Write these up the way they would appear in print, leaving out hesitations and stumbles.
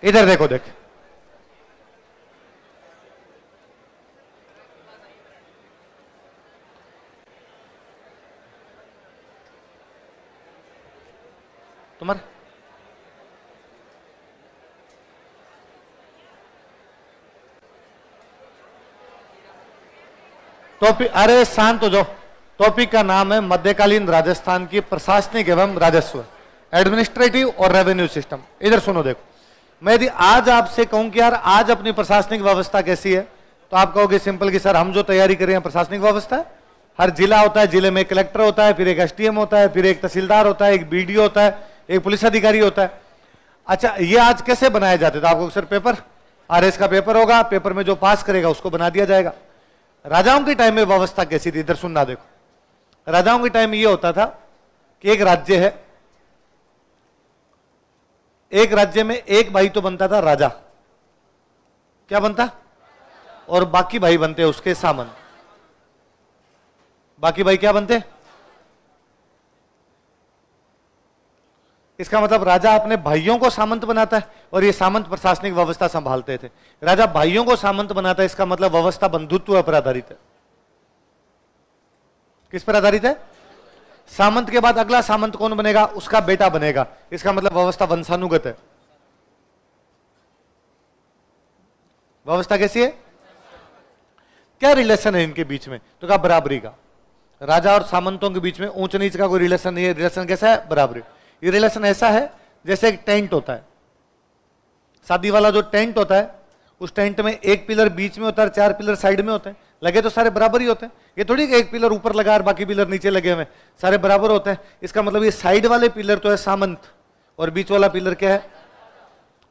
इधर देखो, देख तुम्हारे टॉपिक, अरे शांत हो जाओ। टॉपिक का नाम है मध्यकालीन राजस्थान की प्रशासनिक एवं राजस्व, एडमिनिस्ट्रेटिव और रेवेन्यू सिस्टम। इधर सुनो, देखो, मैं यदि आज आपसे कहूं कि यार आज अपनी प्रशासनिक व्यवस्था कैसी है, तो आप कहोगे सिंपल कि सर हम जो तैयारी कर रहे हैं प्रशासनिक व्यवस्था है, हर जिला होता है, जिले में एक कलेक्टर होता है, फिर एक एसडीएम होता है, फिर एक तहसीलदार होता है, एक बीडीओ होता है, एक पुलिस अधिकारी होता है। अच्छा, ये आज कैसे बनाए जाते थे? आपको सर पेपर, आरएस का पेपर होगा, पेपर में जो पास करेगा उसको बना दिया जाएगा। राजाओं के टाइम में व्यवस्था कैसी थी? इधर सुनना, देखो, राजाओं के टाइम में ये होता था कि एक राज्य है, एक राज्य में एक भाई तो बनता था राजा, क्या बनता, और बाकी भाई बनते उसके सामंत। बाकी भाई क्या बनते? इसका मतलब राजा अपने भाइयों को सामंत बनाता है और ये सामंत प्रशासनिक व्यवस्था संभालते थे। राजा भाइयों को सामंत बनाता है, इसका मतलब व्यवस्था बंधुत्व पर आधारित है। किस पर आधारित है? सामंत के बाद अगला सामंत कौन बनेगा? उसका बेटा बनेगा, इसका मतलब व्यवस्था वंशानुगत है। व्यवस्था कैसी है? क्या रिलेशन है इनके बीच में? तो कहा बराबरी का। राजा और सामंतों के बीच में ऊंच नीच का कोई रिलेशन नहीं है। रिलेशन कैसा है? बराबरी। ये रिलेशन ऐसा है जैसे एक टेंट होता है, शादी वाला जो टेंट होता है, उस टेंट में एक पिलर बीच में होता है, 4 पिलर साइड में होते हैं, लगे तो सारे बराबर ही होते हैं। ये थोड़ी कि एक पिलर ऊपर लगा और बाकी पिलर नीचे लगे हुए, सारे बराबर होते हैं। इसका मतलब ये साइड वाले पिलर तो है सामंत और बीच वाला पिलर क्या है?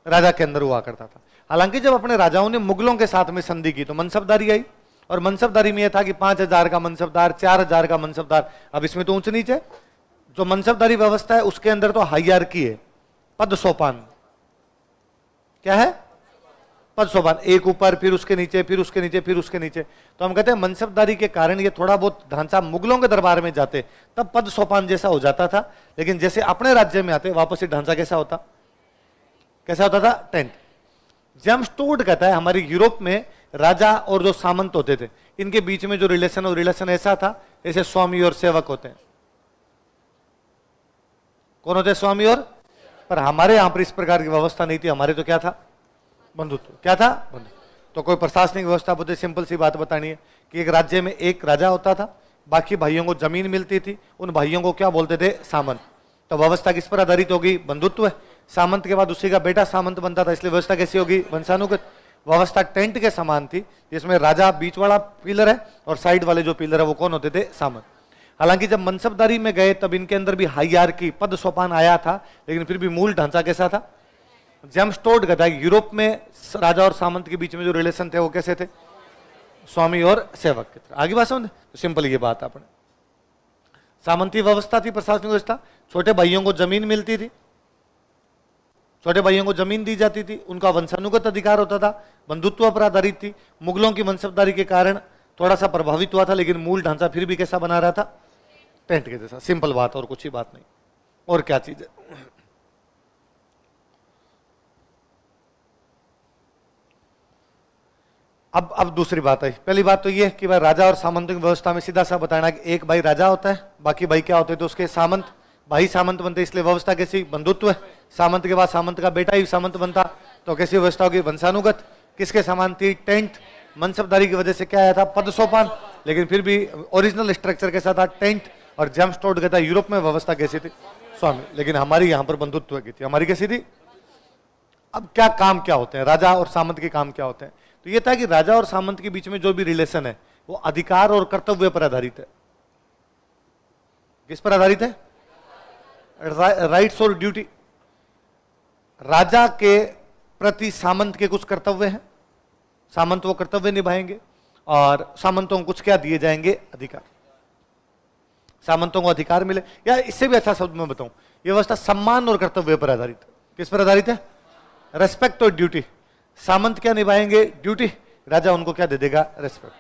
राजा के अंदर हुआ करता था। हालांकि जब अपने राजाओं ने मुगलों के साथ में संधि की तो मनसबदारी आई, और मनसबदारी में यह था कि 5000 का मनसबदार, 4000 का मनसबदार। अब इसमें तो ऊंच नीचे, जो मनसबदारी व्यवस्था है उसके अंदर तो हायरार्की है, पद सोपान। क्या है? पद सोपान, एक ऊपर, फिर उसके नीचे, फिर उसके नीचे, फिर उसके नीचे। तो हम कहते हैं मनसबदारी के कारण ये थोड़ा बहुत ढांचा मुगलों के दरबार में जाते तब पद सोपान जैसा हो जाता था, लेकिन जैसे अपने राज्य में आते वापस ये ढांचा कैसा होता? कैसा होता था? टेंट। जेम्स टोड कहता है हमारे यूरोप में राजा और जो सामंत होते थे इनके बीच में जो रिलेशन है, वो रिलेशन ऐसा था जैसे स्वामी और सेवक होते हैं। कौन होते हैं? स्वामी और। पर हमारे यहां पर इस प्रकार की व्यवस्था नहीं थी। हमारे तो क्या था? बंधुत्व। क्या था? बंधुत्व। तो कोई प्रशासनिक व्यवस्था बोलते, सिंपल सी बात बतानी है कि एक राज्य में एक राजा होता था, बाकी भाइयों को जमीन मिलती थी, उन भाइयों को क्या बोलते थे? सामंत। तो व्यवस्था किस पर आधारित होगी? बंधुत्व है। सामंत के बाद उसी का बेटा सामंत बनता था, इसलिए व्यवस्था कैसी होगी? वंशानुगत। व्यवस्था टेंट के समान थी, जिसमें राजा बीच वाला पिलर है और साइड वाले जो पिलर है वो कौन होते थे? सामंत। हालांकि जब मनसबदारी में गए तब इनके अंदर भी हायरार्की, पद सोपान आया था, लेकिन फिर भी मूल ढांचा कैसा था? जेम्स टोड कहता है यूरोप में राजा और सामंत के बीच में जो रिलेशन थे वो कैसे थे? स्वामी और सेवक की तरह। आगे बात समझ? तो सिंपल ये बात आपने, सामंती व्यवस्था थी, प्रशासनिक व्यवस्था। छोटे भाइयों को जमीन मिलती थी, छोटे भाइयों को जमीन दी जाती थी, उनका वंशानुगत अधिकार होता था, बंधुत्व पर आधारित थी। मुगलों की मनसबदारी के कारण थोड़ा सा प्रभावित हुआ था, लेकिन मूल ढांचा फिर भी कैसा बना रहा था? टेंट के जैसा। सिंपल बात, और कुछ ही बात नहीं। और क्या चीज है? अब दूसरी बात है। पहली बात तो ये कि भाई राजा और सामंतों की व्यवस्था में सीधा सा बताना कि एक भाई राजा होता है, बाकी भाई क्या होते थे? उसके सामंत। भाई सामंत बनते, इसलिए व्यवस्था कैसी? बंधुत्व है। सामंत के बाद सामंत का बेटा ही सामंत बनता, तो कैसी व्यवस्था होगी? वंशानुगत। किसके समान थी? टेंट। मनसबदारी की वजह से क्या आया था? पद सोपान। लेकिन फिर भी ओरिजिनल स्ट्रक्चर कैसा था? टेंट। और जेम्स टोड कहता है यूरोप में व्यवस्था कैसी थी? स्वामी। लेकिन हमारी यहां पर बंधुत्व की थी। हमारी कैसी थी? अब क्या काम क्या होते हैं? राजा और सामंत के काम क्या होते हैं? तो यह था कि राजा और सामंत के बीच में जो भी रिलेशन है वो अधिकार और कर्तव्य पर आधारित है। किस पर आधारित है? राइट्स और ड्यूटी। राजा के प्रति सामंत के कुछ कर्तव्य हैं, सामंत वो कर्तव्य निभाएंगे, और सामंतों को कुछ क्या दिए जाएंगे? अधिकार। सामंतों को अधिकार मिले, या इससे भी अच्छा शब्द में बताऊं, यह व्यवस्था सम्मान और कर्तव्य पर आधारित है। किस पर आधारित है? रेस्पेक्ट और ड्यूटी। सामंत क्या निभाएंगे? ड्यूटी। राजा उनको क्या दे देगा? रेस्पेक्ट।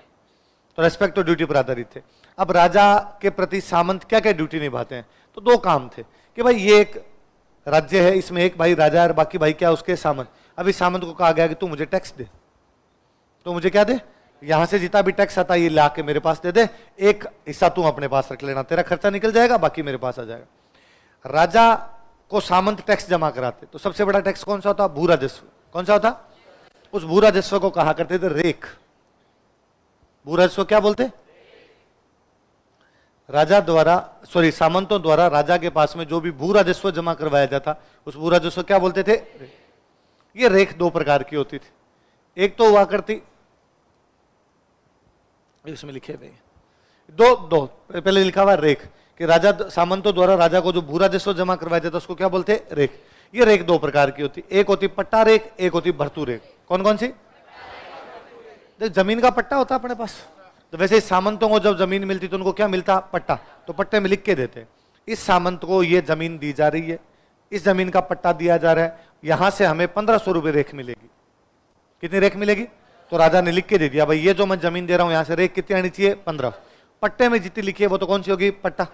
तो रेस्पेक्ट और ड्यूटी पर आधारित थे। अब राजा के प्रति सामंत क्या क्या ड्यूटी निभाते हैं? तो 2 काम थे कि भाई ये एक राज्य है, इसमें एक भाई राजा है और बाकी भाई क्या? उसके सामंत। अभी सामंत को कहा गया कि तू मुझे टैक्स दे, तो मुझे क्या दे, यहां से जितना भी टैक्स आता है ये ला के मेरे पास दे दे, एक हिस्सा तू अपने पास रख लेना, तेरा खर्चा निकल जाएगा, बाकी मेरे पास आ जाएगा। राजा को सामंत टैक्स जमा कराते, तो सबसे बड़ा टैक्स कौन सा होता, भू राजस्व। कौन सा होता, उस भू राजस्व को कहा करते थे रेख। भू राजस्व क्या बोलते, राजा द्वारा सॉरी सामंतों द्वारा राजा के पास में जो भी भू राजस्व जमा करवाया जाता, उस भू राजस्व क्या बोलते थे, ये रेख दो प्रकार की होती थी। एक तो हुआ करती, इसमें लिखे हुए दो दो पहले लिखा हुआ रेख कि राजा सामंतों द्वारा राजा को जो भू राजस्व जमा करवाया जाता उसको क्या बोलते, रेख। ये रेख दो प्रकार की होती, एक होती पट्टा रेख, एक होती भर्तू रेख। कौन कौन सी, देख जमीन का पट्टा होता अपने पास, तो वैसे सामंतों को जब जमीन मिलती तो उनको क्या मिलता, पट्टा, तो पट्टे में लिख के देते इस सामंत को ये जमीन दी जा रही है, इस जमीन का पट्टा दिया जा रहा है, यहां से हमें 1500 रुपए रेख मिलेगी। कितनी रेख मिलेगी, तो राजा ने लिख के दे दिया भाई ये जो मैं जमीन दे रहा हूं यहां से रेख कितनी आनी चाहिए, 15। पट्टे में जितनी लिखी है वो तो कौन सी होगी, पट्टा।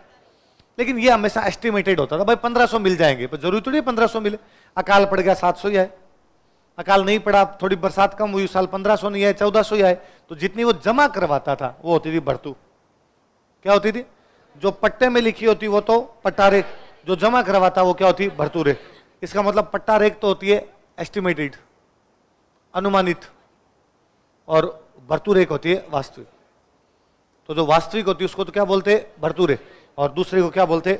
लेकिन ये हमेशा एस्टिमेटेड होता था, भाई 1500 मिल जाएंगे, पर जरूरी थोड़ी 1500 मिले, अकाल पड़ गया 700 ही आए, अकाल नहीं पड़ा थोड़ी बरसात कम हुई साल 1500 नहीं आए, 1400 ही आए। तो जितनी वो जमा करवाता था वो होती थी भर्तू। क्या होती थी, जो पट्टे में लिखी होती वो तो पट्टा रेख, जो जमा करवाता वो क्या होती, भर्तू रेख। इसका मतलब पट्टा रेख तो होती है एस्टिमेटेड, अनुमानित, और भर्तू रेख होती है वास्तविक। तो जो वास्तविक होती है उसको तो क्या बोलते, भर्तू रेख, और दूसरे को क्या बोलते,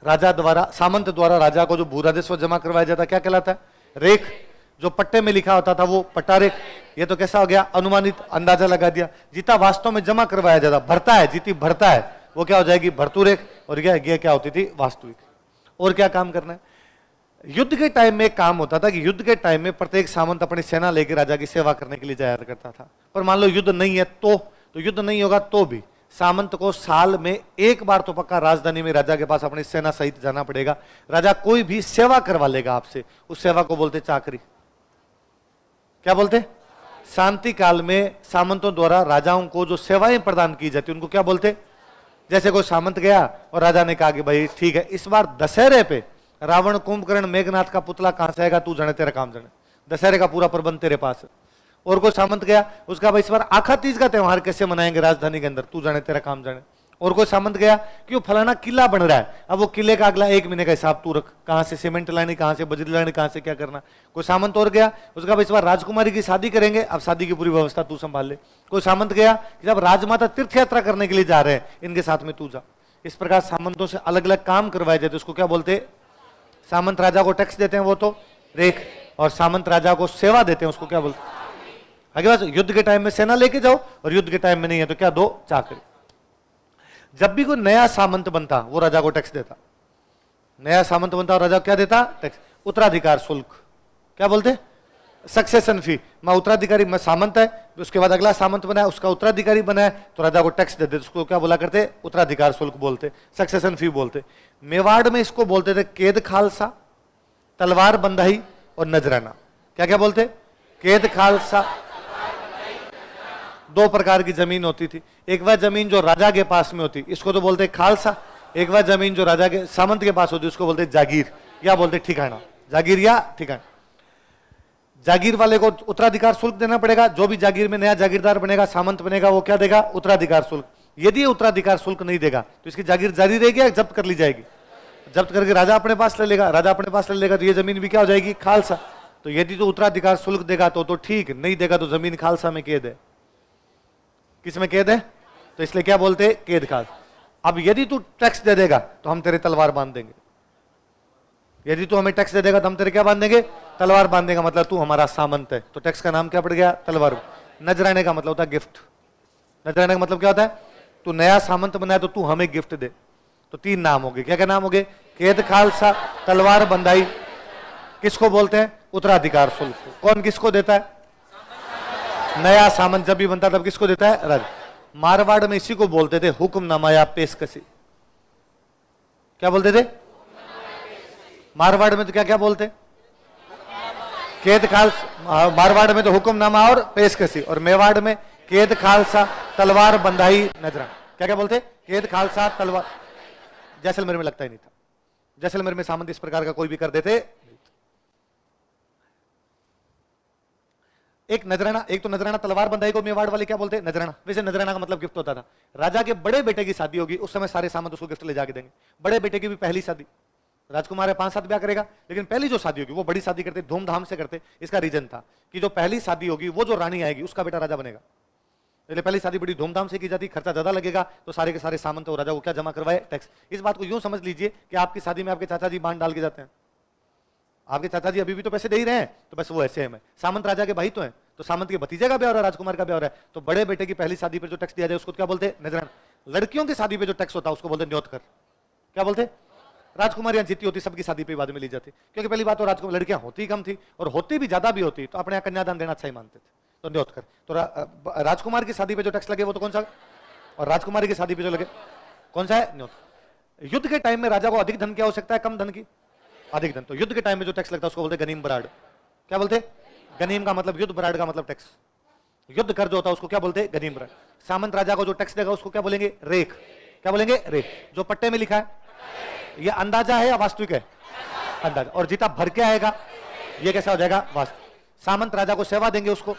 राजा द्वारा सामंत द्वारा राजा को जो भू राजस्व जमा करवाया जाता क्या कहलाता है, रेख। जो पट्टे में लिखा होता था वो पट्टा रेख। ये तो कैसा हो गया, अनुमानित, अंदाजा लगा दिया। जितना वास्तव में जमा करवाया जाता भरता है, जितनी भरता है वो क्या हो जाएगी, भर्तू रेख। और ये क्या होती थी, वास्तविक। और क्या काम करना है, युद्ध के टाइम में काम होता था कि युद्ध के टाइम में प्रत्येक सामंत अपनी सेना लेकर राजा की सेवा करने के लिए जाया करता था। पर मान लो युद्ध नहीं है तो युद्ध नहीं होगा तो भी सामंत को साल में एक बार तो पक्का राजधानी में राजा के पास अपनी सेना सहित जाना पड़ेगा। राजा कोई भी सेवा करवा लेगा आपसे, उस सेवा को बोलते चाकरी। क्या बोलते, शांति काल में सामंतों द्वारा राजाओं को जो सेवाएं प्रदान की जाती उनको क्या बोलते। जैसे कोई सामंत गया और राजा ने कहा कि भाई ठीक है इस बार दशहरे पे रावण, कुंभकर्ण, मेघनाथ का पुतला कहां से आएगा, तू जाने, तेरा काम जाने, दशहरे का पूरा प्रबंध तेरे पास है। और कोई सामंत गया, उसका भाई इस बार आखा तीज का त्योहार कैसे मनाएंगे राजधानी के अंदर, तू जाने, तेरा काम जाने। और कोई सामंत गया कि वो फलाना किला बन रहा है, अब वो किले का अगला 1 महीने का हिसाब तू रख, कहां से सीमेंट लानी, कहां से बजरी लानी, कहां से क्या करना। कोई सामंत और गया, उसका भाई इस बार राजकुमारी की शादी करेंगे, अब शादी की पूरी व्यवस्था तू संभाल ले। कोई सामंत गया कि जब राजमाता तीर्थ यात्रा करने के लिए जा रहे हैं, इनके साथ में तू जा। इस प्रकार सामंतों से अलग अलग काम करवाए जाते, उसको क्या बोलते। सामंत राजा को टैक्स देते हैं वो तो रेख, और सामंत राजा को सेवा देते हैं उसको क्या बोलते। आगे बात, युद्ध के टाइम में सेना लेके जाओ और युद्ध के टाइम में नहीं है तो क्या दो, चाकरी। जब भी कोई नया सामंत बनता वो राजा को टैक्स देता, नया सामंत बनता और राजा क्या देता, टैक्स। उत्तराधिकार शुल्क क्या बोलते, सक्सेशन फी। मैं उत्तराधिकारी, मैं सामंत है, उसके बाद अगला सामंत बना है, उसका उत्तराधिकारी बना है तो राजा को टैक्स देते, उसको क्या बोला करते, उत्तराधिकार शुल्क बोलते, सक्सेशन फी बोलते। मेवाड़ में इसको बोलते थे कैद खालसा, तलवार बंधाई और नजराना। क्या क्या बोलते, कैद खालसा। दो प्रकार की जमीन होती थी, एक वह जमीन जो राजा के पास में होती इसको तो बोलते खालसा, एक वह जमीन जो राजा के सामंत के पास होती उसको बोलते जागीर या बोलते ठिकाना। जागीर या ठिकाना। जागीर वाले को उत्तराधिकार शुल्क देना पड़ेगा, जो भी जागीर में नया जागीरदार बनेगा, सामंत बनेगा, वो क्या देगा, उत्तराधिकार शुल्क। यदि उत्तराधिकार शुल्क नहीं देगा तो इसकी जागीर जारी रहेगी या जब्त कर ली जाएगी, जब्त करके राजा अपने पास ले लेगा, राजा अपने पास ले लेगा तो ये जमीन भी क्या हो जाएगी, खालसा। तो यदि तो उत्तराधिकार शुल्क देगा तो ठीक, नहीं देगा तो जमीन खालसा में कैद है। किस में कैद है, तो इसलिए क्या बोलते, कैद खाल। अब यदि तू टैक्स दे देगा तो हम तेरे तलवार बांध देंगे, यदि तू हमें टैक्स दे देगा तो हम तेरे क्या बांध देंगे, तलवार बांध देगा। मतलब तू हमारा सामंत है, तो टैक्स का नाम क्या पड़ गया, तलवार। नजराने का मतलब होता है गिफ्ट। नजराने का मतलब क्या होता है, तू नया सामंत बना है तो तू हमें गिफ्ट दे। तो 3 नाम हो गए, क्या क्या नाम हो गए, कैद खालसा, तलवार बंधाई। किसको बोलते हैं, उत्तराधिकार शुल्क। कौन किसको देता है, नया सामंत जब भी बनता तब किसको देता है, राजा। मारवाड़ में इसी को बोलते थे हुक्मनामा या पेशकशी। क्या बोलते थे, मारवाड़ में तो क्या क्या बोलते, कैद खालसा। मारवाड़ में तो हुक्मनामा और पेशकशी, और मेवाड़ में कैद खालसा, तलवार बंधाई, नजराना। क्या क्या बोलते, कैद खालसा, तलवार। जैसलमेर में लगता ही नहीं था, जैसलमेर में सामंत इस प्रकार का कोई भी कर देते। एक नजराना, एक तो नजराना तलवार बंधाई को मेवाड़ वाले क्या बोलते हैं? नजराना। वैसे नजराना का मतलब गिफ्ट होता था। राजा के बड़े बेटे की शादी होगी, उस समय सारे सामंत उसको गिफ्ट ले जाके देंगे। बड़े बेटे की भी पहली शादी, राजकुमार है 5-7 ब्याह करेगा, लेकिन पहली जो शादी होगी वो बड़ी शादी करते, धूमधाम से करते। इसका रीजन था कि जो पहली शादी होगी वो जो रानी आएगी उसका बेटा राजा बनेगा। इसलिए पहली शादी बड़ी धूमधाम से की जाती, खर्चा ज्यादा लगेगा, तो सारे के सारे सामंत और राजा को क्या जमा करवाए? टैक्स। इस बात को यूं समझ लीजिए कि आपकी शादी में आपके चाचा जी बांध डाल के जाते हैं। आपके चाचा जी अभी भी तो पैसे दे ही रहे हैं, तो बस वो ऐसे हैं। सामंत राजा के भाई तो हैं, तो सामंत के भतीजे का ब्याह हो रहा है, राजकुमार का ब्याह हो रहा है, तो बड़े बेटे की पहली शादी पर जो टैक्स दिया जाए उसको क्या बोलते हैं? नजराना। लड़कियों की शादी पे जो टैक्स होता है उसको बोलते हैं न्योत कर। क्या बोलते हैं? राजकुमारियां जितनी होती सबकी शादी पे बाद में ली जाती, क्योंकि पहली बात तो राजकुमार लड़कियां होती कम थी, और होती भी ज्यादा भी होती तो अपने यहाँ कन्यादान देना अच्छा ही मानते थे, तो न्योत कर। तो राजकुमार की शादी पे जो टैक्स लगे वो तो कौन सा? और राजकुमारी की शादी पे जो लगे कौन सा है? न्योत। युद्ध के टाइम में राजा को अधिक धन की आवश्यकता है, कम धन की? अधिक धन। तो युद्ध के टाइम में जो टैक्स लगता है उसको बोलते हैं गनीम बराड़। क्या बोलते? गनीम का मतलब युद्ध, बराड़ का मतलब टैक्स। युद्ध कर जो होता है उसको क्या बोलते हैं? गनीम बराड़। सामंत राजा को जो टैक्स देगा उसको क्या बोलेंगे? रेख। क्या बोलेंगे? रेख। जो पट्टे में लिखा है ये अंदाजा है या वास्तविक है? अंदाजा। और जितना भर के आएगा ये कैसा हो जाएगा? वास्तविक। सामंत राजा को सेवा देंगे उसको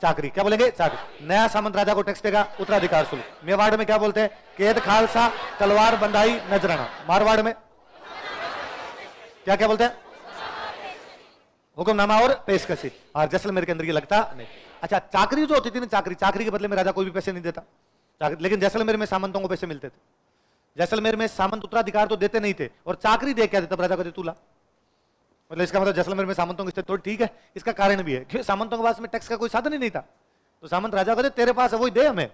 चाकरी। क्या बोलेंगे? चाकरी। नया सामंत राजा को टैक्स देगा उत्तराधिकार शुल्क। मेवाड़ में क्या बोलते हैं? कैद खालसा, तलवार बंधाई, नजराना। मारवाड़ में क्या क्या बोलते हैं? हुक्मनामा और पेशकशी। और जैसलमेर के अंदर ये लगता नहीं। अच्छा, चाकरी जो होती थी ना, चाकरी के बदले में राजा कोई भी पैसे नहीं देता, लेकिन जैसलमेर में सामंतों को पैसे मिलते थे। जैसलमेर में सामंत उत्तराधिकार तो देते नहीं थे, और चाकरी दे क्या देता? राजा को दे तुला। मतलब इसका मतलब जैसलमेर में सामंतों की स्थिति थोड़ी ठीक है। इसका कारण भी है कि सामंतों के पास में टैक्स का कोई साधन ही नहीं था, तो सामंत राजा को दे, तेरे पास है वही दे हमें,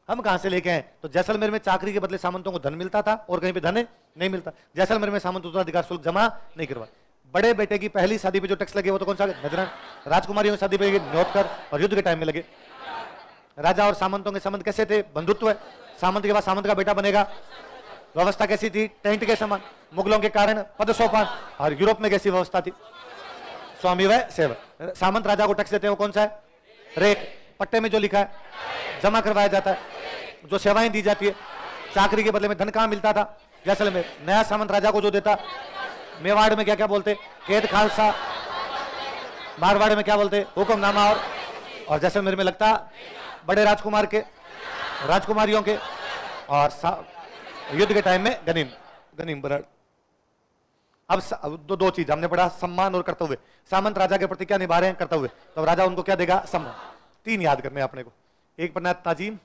हम कहां से लेके आए? तो जैसलमेर में चाकरी के बदले सामंतों को धन मिलता था, और कहीं पे धन नहीं मिलता। जैसलमेर में सामंत उत्तराधिकार शुल्क जमा नहीं करवा। बड़े बेटे की पहली शादी पे जो टैक्स लगे वो तो कौन सा? नजराना। राजकुमारियों की शादी पे न्योत कर, और युद्ध के टाइम में लगे। राजा और सामंतों के संबंध कैसे थे? बंधुत्व है। सामंत के बाद सामंत का बेटा बनेगा। व्यवस्था कैसी थी? टेंट के समान। मुगलों के कारण पद सोपान। और यूरोप में कैसी व्यवस्था थी? स्वामी व सेवक। सामंत राजा को टैक्स देते हैं वो कौन सा है? रेख। पट्टे में जो लिखा है जमा करवाया जाता है, जो सेवाएं दी जाती है। चाकरी के बदले में धन कहां मिलता था? जैसलमेर। नया सामंत राजा को जो देता, मेवाड़ में क्या क्या बोलते? कैद खालसा। मारवाड़ में क्या बोलते? हुक्मनामा। और जैसलमेर में लगता बड़े राजकुमार के, राजकुमारियों के, और युद्ध के टाइम में गनीम बराड़। अब दो चीज हमने पढ़ा, सम्मान और कर्तव्य। सामंत राजा के प्रति क्या निभा रहे हैं? कर्तव्य। तो राजा उनको क्या देगा? सम्मान। 3 याद करने अपने को। एक पढ़ना है ताजीम,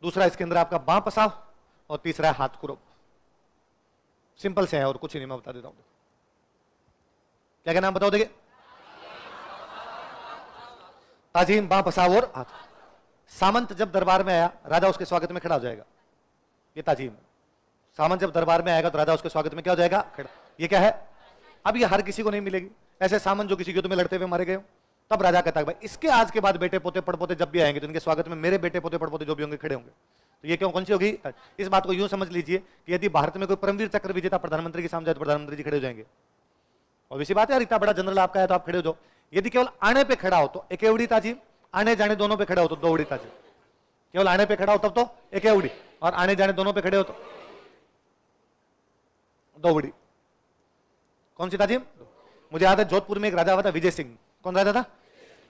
दूसरा इसके अंदर आपका बां पसाव, और तीसरा है हाथ कुरब। सिंपल से है और कुछ ही नहीं, मैं बता देता हूं। क्या क्या नाम बताओ? देखिए, ताजीम, बां पसाव और हाथ। सामंत जब दरबार में आया, राजा उसके स्वागत में खड़ा हो जाएगा, ये ताजीम। सामंत जब दरबार में आएगा तो राजा उसके स्वागत में क्या हो जाएगा? खड़ा। ये क्या है? अब ये हर किसी को नहीं मिलेगी। ऐसे सामंत जो किसी युद्ध में लड़ते हुए मारे गए, तब राजा कहता है भाई इसके आज के बाद बेटे पोते पड़पोते जब भी आएंगे तो इनके स्वागत में मेरे बेटे पोते पड़पोते जो भी होंगे खड़े होंगे। तो ये क्यों, कौन सी होगी? इस बात को यूं समझ लीजिए कि यदि भारत में कोई परमवीर चक्र विजेता प्रधानमंत्री के सामने जाए तो प्रधानमंत्री जी खड़े हो जाएंगे। और इसी बात है, इतना बड़ा जनरल आपका है तो आप खड़े हो जाओ। यदि केवल आने पे खड़ा हो तो एकेवड़ी ताजीम, आने जाने दोनों पे खड़ा हो तो दो उड़ी ताजीम। केवल आने पे खड़ा हो तब तो एकेवड़ी, और आने जाने दोनों पे खड़े हो तो दो उड़ी। कौन सी ताजीम? मुझे याद है जोधपुर में एक राजा हुआ था विजय सिंह। कौन राजा था?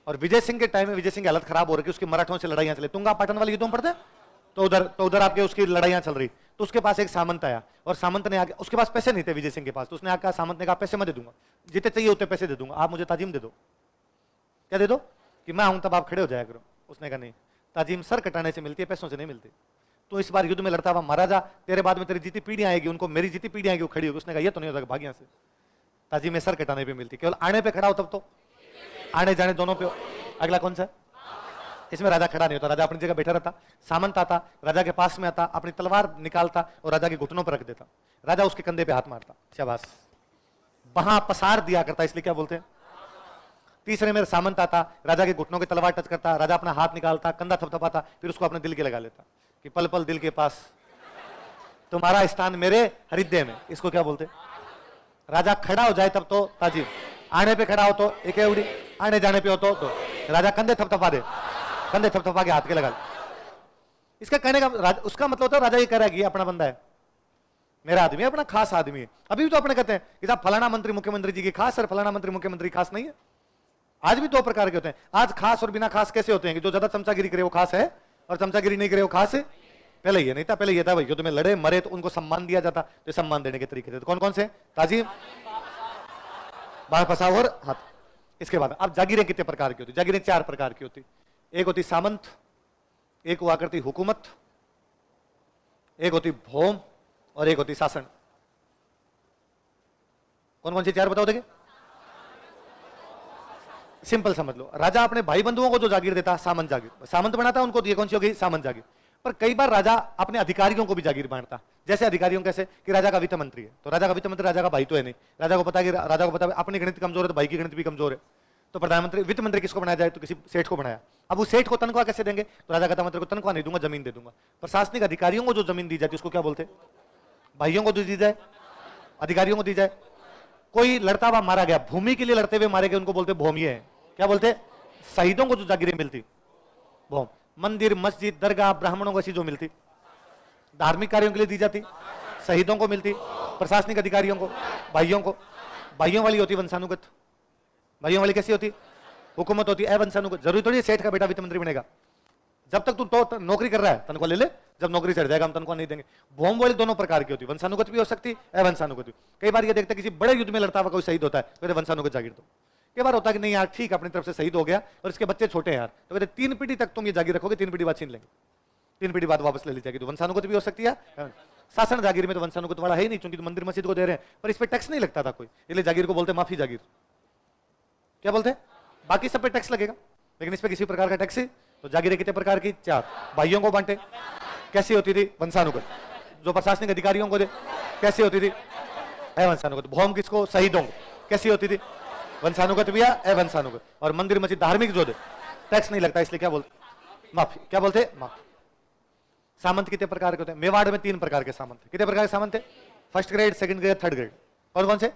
और विजय सिंह के टाइम में विजय सिंह की हालत खराब हो रही, उसकी मराठों से लड़ाइयां चले, तुंगा पाटन वाले युद्धों पढ़ते, तो उधर आपके उसकी लड़ाइयां चल रही, तो उसके पास एक सामंत आया, और सामंत ने आगे, उसके पास पैसे नहीं थे विजय सिंह के पास, तो उसने आकर सामंत ने कहा पैसे मैं दे दूंगा, जितने चाहिए उतने पैसे दे दूंगा, आप मुझे ताजीम दे दो। क्या दे दो? कि मैं आऊं तब आप खड़े हो जाया करो। उसने कहा नहीं, ताजीम सर कटाने से मिलती है, पैसों से नहीं मिलती। तो इस बार युद्ध में लड़ता हुआ महाराजा, तेरे बाद में तेरी जीती पीढ़ी आएगी, उनको मेरी जीती पीढ़ी आएगी, वो खड़ी होगी। उसने कहा ये तो नहीं होता, भाग यहाँ से, ताजीम में सर कटाने पे मिलती, केवल आने पे खड़ा हो तब तो, आने जाने दोनों पे। अगला कौन सा? इसमें राजा खड़ा नहीं होता, राजा अपनी जगह बैठा रहता। सामंत आता, राजा के पास में आता, अपनी तलवार निकालता और राजा के घुटनों पर रख देता, राजा उसके कंधे पे हाथ मारता, शाबाश, वहां पसार दिया करता, इसलिए क्या बोलते हैं? तीसरे में सामंत आता, राजा के घुटनों की तलवार टच करता, राजा अपना हाथ निकालता, कंधा थपथपाता, फिर उसको अपने दिल के लगा लेता कि पल पल दिल के पास तुम्हारा स्थान मेरे हृदय में। इसको क्या बोलते? राजा खड़ा हो जाए तब तो ताजीम, आने पे खड़ा हो तो एक उड़ी, आने जाने पे हो तो राजा कंधे थपथपा दे, कंधे थपथपा के हाथ के लगा। इसका कहने का उसका मतलब होता है राजा ये कह रहा है कि अपना बंदा है, मेरा आदमी है, अपना खास आदमी है। अभी भी तो अपने कहते हैं कि साहब फलाना मंत्री मुख्यमंत्री जी की खास, सर फलाना मंत्री मुख्यमंत्री खास नहीं है। आज भी दो प्रकार के होते हैं। आज खास और बिना खास कैसे होते हैं कि जो ज्यादा चमचागिरी करे वो खास है और चमचागिरी नहीं करे वो खास है। पहले ये नहीं था, पहले ये था भाई युद्ध में लड़े मरे तो उनको सम्मान दिया जाता, तो सम्मान देने के तरीके थे। तो कौन कौन से? ताजीम, बाह फसाव और हाथ। इसके बाद अब जागीरें कितने प्रकार की होती? जागीरें 4 प्रकार की होती। एक होती सामंत, एक हुआ करती हुकूमत, एक होती भौम और एक होती शासन। कौन कौन सी 4 बताओ देखिए। सिंपल समझ लो, राजा अपने भाई बंधुओं को जो जागीर देता सामंत जागीर, सामंत बनाता उनको, ये कौन सी हो गई? सामंत जागीर। पर कई बार राजा अपने अधिकारियों को भी जागीर बांटता। जैसे अधिकारियों कैसे कि राजा का वित्त मंत्री है तो राजा का वित्त मंत्री राजा का भाई तो है नहीं, राजा को पता कि राजा को पता अपनी गणित कमजोर है तो भाई की गणित भी कमजोर है, तो प्रधानमंत्री वित्त मंत्री किसको बनाया जाए? तो किसी सेठ को बनाया। अब उस सेठ को तनख्वाह कैसे देंगे? तो राजा कहता मंत्री को तनख्वाह नहीं दूंगा, जमीन दे दूंगा। प्रशासनिक अधिकारियों को जो जमीन दी जाती है उसको क्या बोलते? भाइयों को दी जाए, अधिकारियों को दी जाए। कोई लड़ता हुआ मारा गया, भूमि के लिए लड़ते हुए मारे गए, उनको बोलते भौमिये हैं। क्या बोलते? शहीदों को जो जागीरें मिलती भौम। मंदिर मस्जिद दरगाह ब्राह्मणों को ऐसी जो मिलती, धार्मिक कार्यों के लिए दी जाती, शहीदों को मिलती, प्रशासनिक अधिकारियों को, भाइयों को। भाइयों वाली होती वंशानुगत। भाइयों वाली कैसी होती? हुकूमत होती है वंशानुगत। जरूरी थोड़ी सेठ का बेटा वित्त मंत्री बनेगा। जब तक तू तो नौकरी कर रहा है तनख्वाह ले ले, जब नौकरी चढ़ जाएगा हम तनख्वाह नहीं देंगे। भौम वाली दोनों प्रकार की होती, वंशानुगत भी हो सकती है अवंशानुगत भी। कई बार ये देखते किसी बड़े युद्ध में लड़ता हुआ कोई शहीद होता है तो कहते वंशानुगत जागीर दो। कई बार होता है कि नहीं यार ठीक अपनी तरफ से शहीद हो गया और इसके बच्चे छोटे हैं यार, तो कहते 3 पीढ़ी तक तुम ये जागीर रखोगे, 3 पीढ़ी बाद छीन लेंगे, 3 पीढ़ी बाद वापस ले ली जाएगी। तो वंशानुगत भी हो सकती है। शासन जागीर में तो वंशानुगत वाला है ही नहीं, क्योंकि तो मंदिर मस्जिद को दे रहे हैं, पर इस पे टैक्स नहीं लगता था कोई, इसलिए जागीर को बोलते माफी जागीर। क्या बोलते हैं? बाकी सब पे टैक्स लगेगा लेकिन इस पे किसी प्रकार का टैक्स ही। तो जागीरें कितने प्रकार की? 4। भाइयों को बांटे, कैसी होती थी? वंशानुगत। जो प्रशासनिक अधिकारियों को दे, कैसी होती थी? अवंशानुगत। भौम किसको? शहीदों को, कैसी होती थी? वंशानुगत भी या अवंशानुगत। और मंदिर मस्जिद धार्मिक जो दे टैक्स नहीं लगता, इसलिए क्या बोलते? माफी। क्या बोलते? माफी। सामंत कितने प्रकार के होते हैं? मेवाड़ में 3 प्रकार के सामंत। कितने प्रकार के सामंत है? First grade, second grade, third grade. कौन कौन से?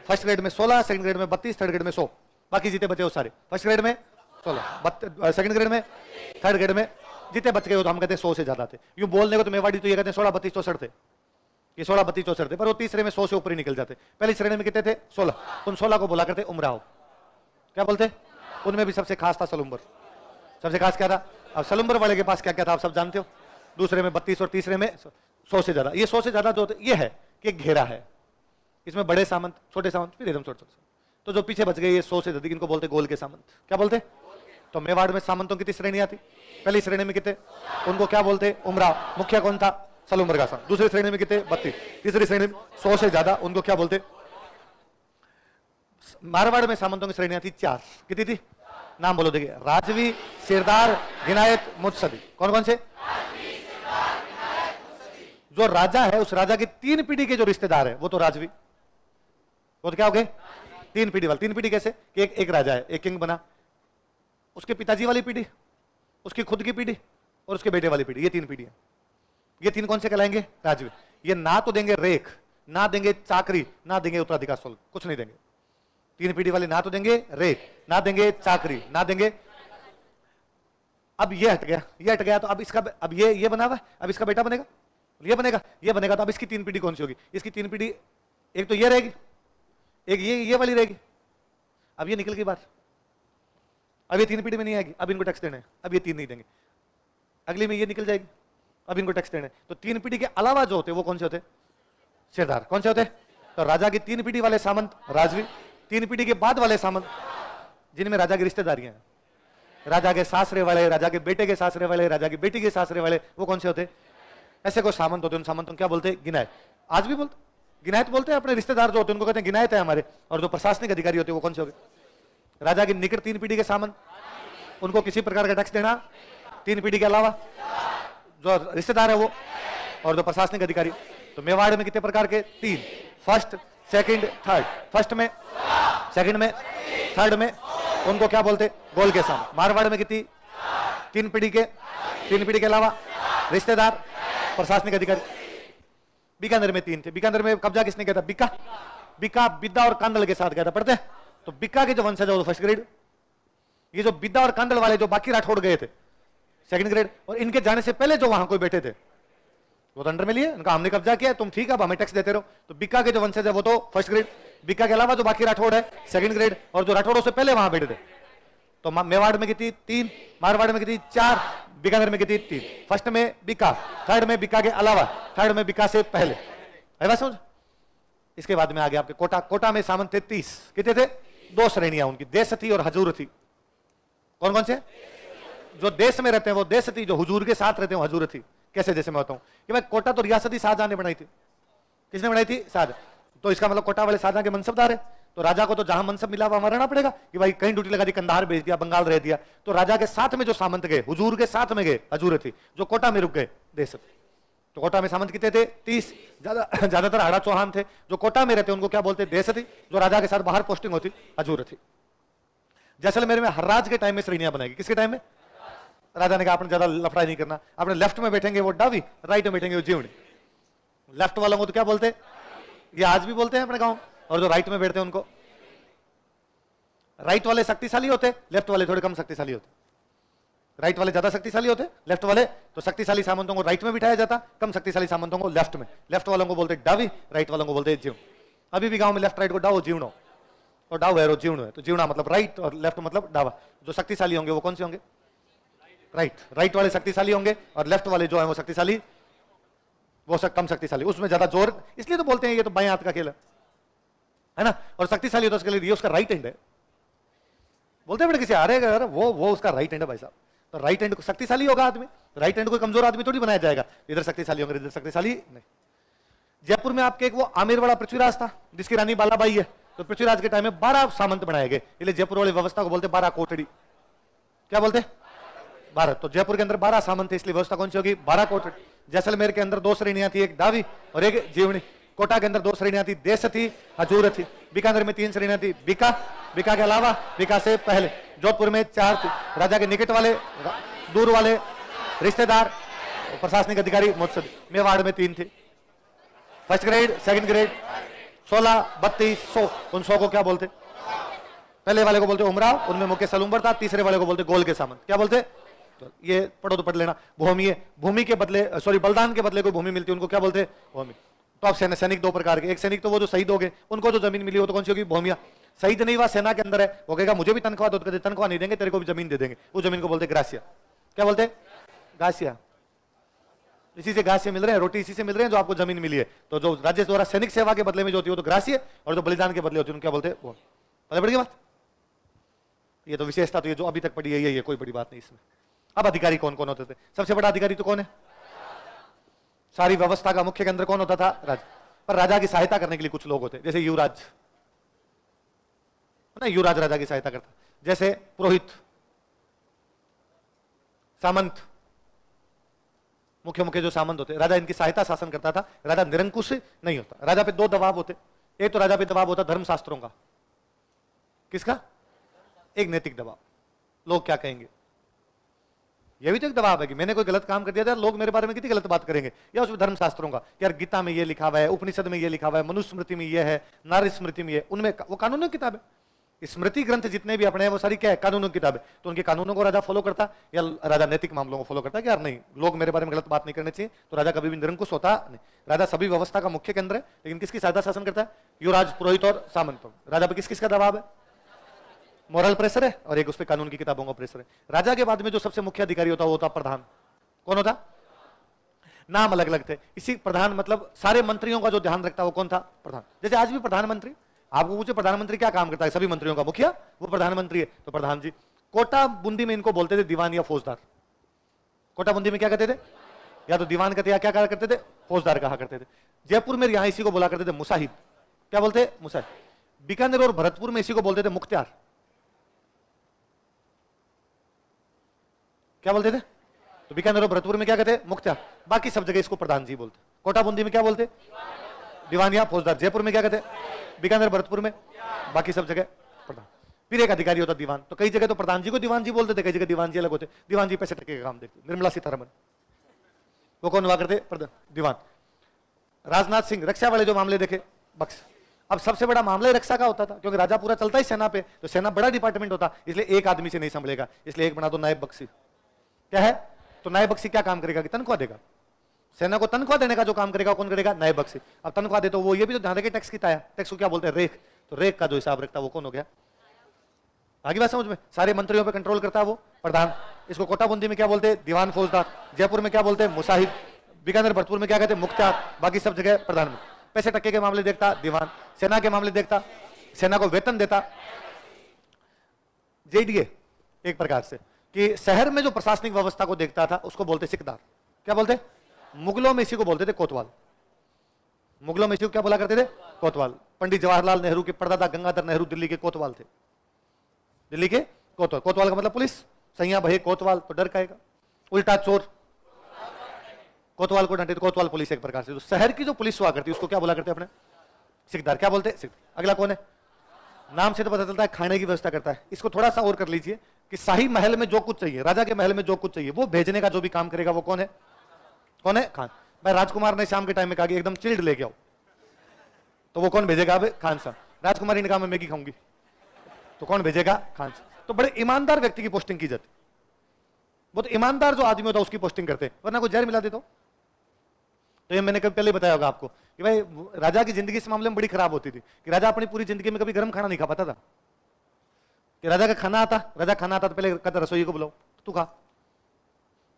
फर्स्ट ग्रेड में 16, सेकंड ग्रेड में 32, थर्ड ग्रेड में 100। बाकी जीते बचे हो सारे। फर्स्ट ग्रेड में 16, सेकंड ग्रेड में, थर्ड ग्रेड में जीते बच गए हो तो हम कहते हैं 100 से ज्यादा थे। यूं बोलने को तो मेवाड़ी तो ये कहते हैं 16, 32, 64 थे, ये 16, 32, 64 थे, पर वो तीसरे में 100 से ऊपर ही निकल जाते। पहली श्रेणी में कितने थे? 16। उन 16 को बोला करते उमराव। क्या बोलते? उनमें भी सबसे खास था सलुम्बर। सबसे खास क्या था? अब सलुम्बर वाले के पास क्या क्या था आप सब जानते हो। दूसरे में 32 और तीसरे में 100 से ज्यादा। ये 100 से ज्यादा जो ये है कि घेरा है, इसमें बड़े सामंत, छोटे सामंत, फिर एकदम छोटे। तो जो पीछे बच गए ये 100 से ज्यादा, इनको बोलते गोल के सामंत। क्या बोलते? तो मेवाड़ में सामंतों की कितनी श्रेणी आती? पहली श्रेणी में कितने? उनको क्या बोलते? उमराव। मुखिया कौन था? सलुम्बर का सामंत। दूसरी श्रेणी में कितने? 32। तीसरी श्रेणी में 100 से ज्यादा, उनको क्या बोलते? मारवाड़ में सामंतों की श्रेणियां थी 4। कितनी थी? नाम बोलो देखिए। राजवी, सिरदार, गिनायत, मुत्सदी। कौन कौन से? जो राजा है उस राजा की 3 पीढ़ी के जो रिश्तेदार है वो तो राजवी। वो तो क्या हो गए? 3 पीढ़ी वाले। 3 पीढ़ी कैसे कि एक राजा है, एक किंग बना, उसके पिताजी वाली पीढ़ी, उसकी खुद की पीढ़ी और उसके बेटे वाली पीढ़ी, ये 3 पीढ़ी है। ये 3 कौन से कहलाएंगे? राजवी। ये ना तो देंगे रेख, ना देंगे चाकरी, ना देंगे उत्तराधिकार शुल्क, कुछ नहीं देंगे। 3 पीढ़ी वाले ना तो देंगे रेख, ना देंगे चाकरी, ना देंगे। अब ये हट गया, ये हट गया, तो अब इसका, अब ये बना हुआ, अब इसका बेटा बनेगा, ये बनेगा, ये बनेगा। तो अब इसकी 3 पीढ़ी कौन सी होगी? इसकी 3 पीढ़ी, एक तो ये रहेगी, एक ये वाली रहेगी। अब ये निकल गई बात, अब ये 3 पीढ़ी में नहीं आएगी, अब इनको टैक्स देना है, अब ये 3 नहीं देंगे। अगली में ये निकल जाएगी, अब इनको टैक्स देना है। तो 3 पीढ़ी के अलावा जो होते वो कौन से होते? शेरदार। कौन से होते? तो राजा की 3 पीढ़ी वाले सामंत राजवी, 3 पीढ़ी के बाद वाले सामंत जिनमें राजा की रिश्तेदारियां हैं, राजा के सासरे वाले, राजा के बेटे के सासरे वाले, राजा की बेटी के सासरे वाले, वो कौन से होते? ऐसे कोई सामंत होते, उन सामंतों क्या बोलते? गिनायत। आज भी बोलते गिनायत बोलते हैं। अपने रिश्तेदार जो होते हैं उनको कहते हैं गिनायत है हमारे। और जो प्रशासनिक अधिकारी होते हैं वो कौन से हो गए? राजा की निकट 3 पीढ़ी के सामंत, उनको किसी प्रकार का टैक्स देना 3 पीढ़ी के अलावा, जो रिश्तेदार है वो, और जो प्रशासनिक अधिकारी। तो मेवाड़ में कितने प्रकार के? 3। First, second, third. फर्स्ट में, सेकंड में, थर्ड में, उनको क्या बोलते? गोल के सामंत। मारवाड़ में कितनी? 3 पीढ़ी के, 3 पीढ़ी के अलावा रिश्तेदार, प्रशासनिक अधिकारी। बीकानेर में 3 थे। बीकानेर में कब्जा किसने किया था? बिक्का। बिक्का बिद्दा और कांदल के साथ गया था, पढ़ते हैं। तो बिक्का के जो वंशज है वो फर्स्ट ग्रेड, ये जो बिद्दा और कांदल वाले जो बाकी राठौड़ गए थे सेकंड ग्रेड, और इनके जाने से पहले जो वहां कोई बैठे थे वो तो अंडर में लिए, उनका हमने कब्जा किया, तुम ठीक है, अब हमें टैक्स देते रहो। तो बिक्का के जो वंशज है वो तो फर्स्ट ग्रेड, बिक्का के अलावा जो बाकी राठौड़ है सेकंड ग्रेड, और जो राठौड़ से पहले वहां बैठे थे, तो मेवाड़ में कितनी 3, मारवाड़ में कितनी 4, बीकानेर में कितनी 3। फर्स्ट में बिक्का, थर्ड में बिक्का के अलावा, थर्ड में बिक्का से पहले, है बात समझ। इसके बाद में आगे आपके कोटा, कोटा में सामंत थे 30, कितने थे? 2 श्रेणियां उनकी, देशती और हजूर थी। कौन कौन से? जो देश में रहते हैं वो देशती, जो हुजूर के साथ रहते हैं हजूर थी। कैसे? जैसे मैं बताऊं कि भाई कोटा तो रियासती शाहजहां ने बनाई थी। किसने बनाई थी? शाहजहां। तो इसका मतलब कोटा वाले शाहजहां के मनसबदार है, तो राजा को तो जहां मनसब मिला वहां रहना पड़ेगा कि भाई कहीं ड्यूटी लगा दी, कंधार भेज दिया, बंगाल रह दिया। तो राजा के साथ में जो सामंत गए, हुजूर के साथ में गए हजूर थी, जो कोटा में रुक गए देशती। तो कोटा में सामंत कितने थे? 30। ज्यादातर हाड़ा चौहान थे। जो कोटा में रहते उनको क्या बोलते? देशती। जो राजा के साथ बाहर पोस्टिंग होती हजूर थी। जैसलमेर में हर्राज के टाइम में श्रेणियां बनाएगी। किसके टाइम में? राजा ने कहा आपने ज्यादा लफड़ाई नहीं करना, आपने लेफ्ट में बैठेंगे वो डावी, राइट में बैठेंगे वो जीवनी। लेफ्ट वालों को तो क्या बोलते? ये आज भी बोलते हैं अपने गांव। और जो राइट में बैठते हैं उनको, राइट वाले शक्तिशाली होते, लेफ्ट वाले थोड़े कम शक्तिशाली होते। राइट वाले ज्यादा शक्तिशाली होते, लेफ्ट वाले तो शक्तिशाली सामंतों को राइट में बिठाया जाता, कम शक्तिशाली सामंतों को लेफ्ट में। लेफ्ट वालों को बोलते डावी, राइट वालों को बोलते जीव। अभी भी गांव में लेफ्ट राइट को डाओ जीवनो, और डाव है जीवनो है, तो जीवना मतलब राइट और लेफ्ट मतलब डावा। जो शक्तिशाली होंगे वो कौन से होंगे? राइट। राइट वाले शक्तिशाली होंगे और लेफ्ट वाले जो है वो शक्तिशाली, वो कम शक्तिशाली, उसमें ज्यादा जोर। इसलिए तो बोलते हैं ये तो बाएं हाथ का खेल है ना। और शक्तिशाली तो उसके लिए उसका राइट हैंड है। बोलते हैं बेटे किसी हारेगा वो उसका राइट हैंड है भाई साहब। तो राइट हैंड को शक्तिशाली होगा आदमी, राइट हैंड को कमजोर आदमी थोड़ी बनाया जाएगा। इधर शक्तिशाली होंगे, इधर शक्तिशाली नहीं। जयपुर में आपके एक वो आमेरवाड़ा पृथ्वीराज था जिसकी रानी बालाबाई है। तो पृथ्वीराज के टाइम में 12 सामंत बनाए गए, इसलिए जयपुर वाली व्यवस्था को बोलते 12 कोटड़ी। क्या बोलते? 12। तो जयपुर के अंदर 12 सामंत थे, इसलिए व्यवस्था कौन सी होगी? 12 कोटड़ी। जैसलमेर के अंदर 2 श्रेणियां थी, एक दावी और एक जीवनी। कोटा के अंदर 2 श्रेणियां थी, देश थी, हजूर थी। बीकानेर में 3 श्रेणियां थी, बिका, बिका के अलावा, बिका से पहले। जोधपुर में 4 थी, राजा के निकट वाले, दूर वाले, रिश्तेदार, प्रशासनिक अधिकारी, मुत्सदी। मेवाड़ में 3 थी, फर्स्ट ग्रेड, सेकंड ग्रेड, 16, 32, 100। उन 100 को क्या बोलते? पहले वाले को बोलते उमराव, उनमें मुख्य सलूम्बर था। तीसरे वाले को बोलते गोल के सामंत। क्या बोलते? तो ये पढ़ो तो पढ़ लेना। भूमि, भूमि के बदले, सॉरी बलिदान के बदले कोई भूमि मिलती है उनको क्या बोलते? भूमि। तो अब सैनिक 2 प्रकार के, एक सैनिक तो वो जो शहीद हो गए उनको जो जमीन मिली हो तो कौन सी होगी? भूमिया। शहीद नहीं हुआ, सेना के अंदर है, वो कहेगा मुझे भी तनख्वाह दो, तो तनख्वाह नहीं देंगे, तेरे को भी जमीन दे देंगे। उस जमीन को बोलते ग्रासिया। क्या बोलते? गासिया। इसी से घास से मिल रहे हैं, रोटी इसी से मिल रहे हैं जो आपको जमीन मिली है। तो जो राज्य द्वारा सैनिक सेवा के बदले में जो होती है वो तो ग्रासिया, और जो बलिदान के बदले होती है क्या बोलते हैं? पता पड़ गई बात? ये तो विशेषता तो ये जो अभी तक पड़ी है ये कोई बड़ी बात नहीं इसमें। अब अधिकारी कौन कौन होते थे? सबसे बड़ा अधिकारी तो कौन है? सारी व्यवस्था का मुख्य केंद्र कौन होता था? राजा। पर राजा की सहायता करने के लिए कुछ लोग होते, जैसे युवराज ना, युवराज राजा की सहायता करता। जैसे पुरोहित, सामंत, मुख्य मुख्य जो सामंत होते, राजा इनकी सहायता शासन करता था। राजा निरंकुश नहीं होता। राजा पे 2 दबाव होते। एक तो राजा पे दबाव होता धर्मशास्त्रों का। किसका? एक नैतिक दबाव, लोग क्या कहेंगे। यह भी तो एक दबाव है कि मैंने कोई गलत काम कर दिया था, लोग मेरे बारे में कितनी गलत बात करेंगे। या उसमें धर्मशास्त्रों का, यार गीता में ये लिखा हुआ है, उपनिषद में ये लिखा हुआ है, मनुस्मृति में ये है, नारी स्मृति में ये, उनमें वो कानूनी किताब है। स्मृति ग्रंथ जितने भी अपने हैं वो सारी क्या है? कानूनों की किताब है। तो उनके कानूनों को राजा फॉलो करता, या राजा नैतिक मामलों को फॉलो करता कि यार नहीं, लोग मेरे बारे में गलत बात नहीं करनी चाहिए। तो राजा कभी भी निरंकुश होता नहीं। राजा सभी व्यवस्था का मुख्य केंद्र है, लेकिन किसकी सहायता शासन करता है? युवराज, पुरोहित और सामंत। राजा पर किस किसका दबाव है? मोरल प्रेशर है, और एक उस पर कानून की किताबों का प्रेशर है। राजा के बाद में जो सबसे मुख्य अधिकारी होता है वो होता प्रधान। कौन होता? नाम अलग अलग थे, इसी प्रधान मतलब सारे मंत्रियों का जो ध्यान रखता है वो कौन था? प्रधान। जैसे आज भी प्रधानमंत्री, आपको पूछे प्रधानमंत्री क्या काम करता है? सभी मंत्रियों का मुखिया वो प्रधानमंत्री है, तो प्रधान जी। कोटा बूंदी में इनको बोलते थे दीवान या फौजदार। कोटा बूंदी में क्या कहते थे? या तो दीवान कहते, या क्या कहा करते थे? फौजदार कहा करते थे। जयपुर में यहां इसी को बोला करते थे मुसाहिब। क्या बोलते? मुसाहिब। बीकानेर और भरतपुर में इसी को बोलते थे मुख्तियार। क्या बोलते थे? तो बीकानेर और भरतपुर में क्या कहते? मुख्तियार। बाकी सब जगह इसको प्रधान जी बोलते। कोटा बूंदी में क्या बोलते? दीवान या फौजदार। जयपुर में क्या कहते? बीकानेर भरतपुर में, बाकी सब जगह प्रधान। फिर एक अधिकारी होता दीवान। तो कई जगह तो प्रधान जी को दीवान जी बोलते थे, कई जगह दीवान जी अलग होते। दीवान जी पैसे टके का काम देखते। निर्मला सीतारमन वो कौन हुआ करते? प्रधान, दीवान। राजनाथ सिंह रक्षा वाले जो मामले देखे, बक्स। अब सबसे बड़ा मामला रक्षा का होता था, क्योंकि राजा पूरा चलता ही सेना पे, तो सेना बड़ा डिपार्टमेंट होता, इसलिए एक आदमी से नहीं संभलेगा, इसलिए एक बना दो नायब बख्शी। क्या है? तो नायब बख्शी क्या काम करेगा कि तनख्वाह देगा। सेना को तनख्वाह देने का जो काम करेगा कौन करेगा? नायब बख्शी। अब तनख्वाह दे तो वो ये भी तो ध्यान रखे टैक्स कितना है, टैक्स को क्या बोलते हैं? रेक। तो रेक का जो हिसाब रखता है वो कौन हो गया? आगे बात समझ में? सारे मंत्रियों पे कंट्रोल करता है वो प्रधान। इसको कोटाबंदी में क्या बोलते हैं? दीवान फौजदार। जयपुर में क्या बोलते हैं? मुसाहिब। बीकानेर भरतपुर में क्या कहते हैं? मुख्तार। बाकी सब जगह प्रधानमंत्री। पैसे टक्के के मामले देखता दीवान। सेना के मामले देखता, सेना को वेतन देता जेडीए। एक प्रकार से कि शहर में जो प्रशासनिक व्यवस्था को देखता था उसको बोलते सिकदार। क्या बोलते? मुगलों में इसी को बोलते थे कोतवाल। मुगलों में इसी को क्या बोला करते थे? कोतवाल। पंडित जवाहरलाल नेहरू के परदादा गंगाधर नेहरू दिल्ली के कोतवाल थे। दिल्ली के कोतवाल। कोतवाल का मतलब पुलिस। सैया भये कोतवाल तो डर खाएगा। उल्टा चोर कोतवाल को डांटे तो कोतवाल पुलिस। एक प्रकार से तो शहर की जो पुलिस हुआ करती है उसको क्या बोला करते हैं? अपने सिकदार। क्या बोलते? सिकदार। अगला कौन है? नाम से तो पता चलता है खाने की व्यवस्था करता है। इसको थोड़ा सा और कर लीजिए कि शाही महल में जो कुछ चाहिए, राजा के महल में जो कुछ चाहिए वो भेजने का जो भी काम करेगा वो कौन है? कौन है? खान। भाई राजकुमार ने शाम के टाइम में कहा कि एकदम चिल्ड लेके आओ, तो वो कौन भेजेगा? अब खान साहब। राजकुमारी ने कहा मैं मैगी खाऊंगी, तो कौन भेजेगा? खान साहब। तो बड़े ईमानदार व्यक्ति की पोस्टिंग की जाती। बहुत ईमानदार जो आदमी होता है उसकी पोस्टिंग करते, वरना कोई जहर मिला देता। तो ये मैंने कभी पहले बताया होगा आपको कि भाई राजा की जिंदगी इस मामले में बड़ी खराब होती थी कि राजा अपनी पूरी जिंदगी में कभी गर्म खाना नहीं खा पाता था। कि राजा का खाना आता, राजा खाना आता तो पहले कहता रसोई को बुलाओ तू खा।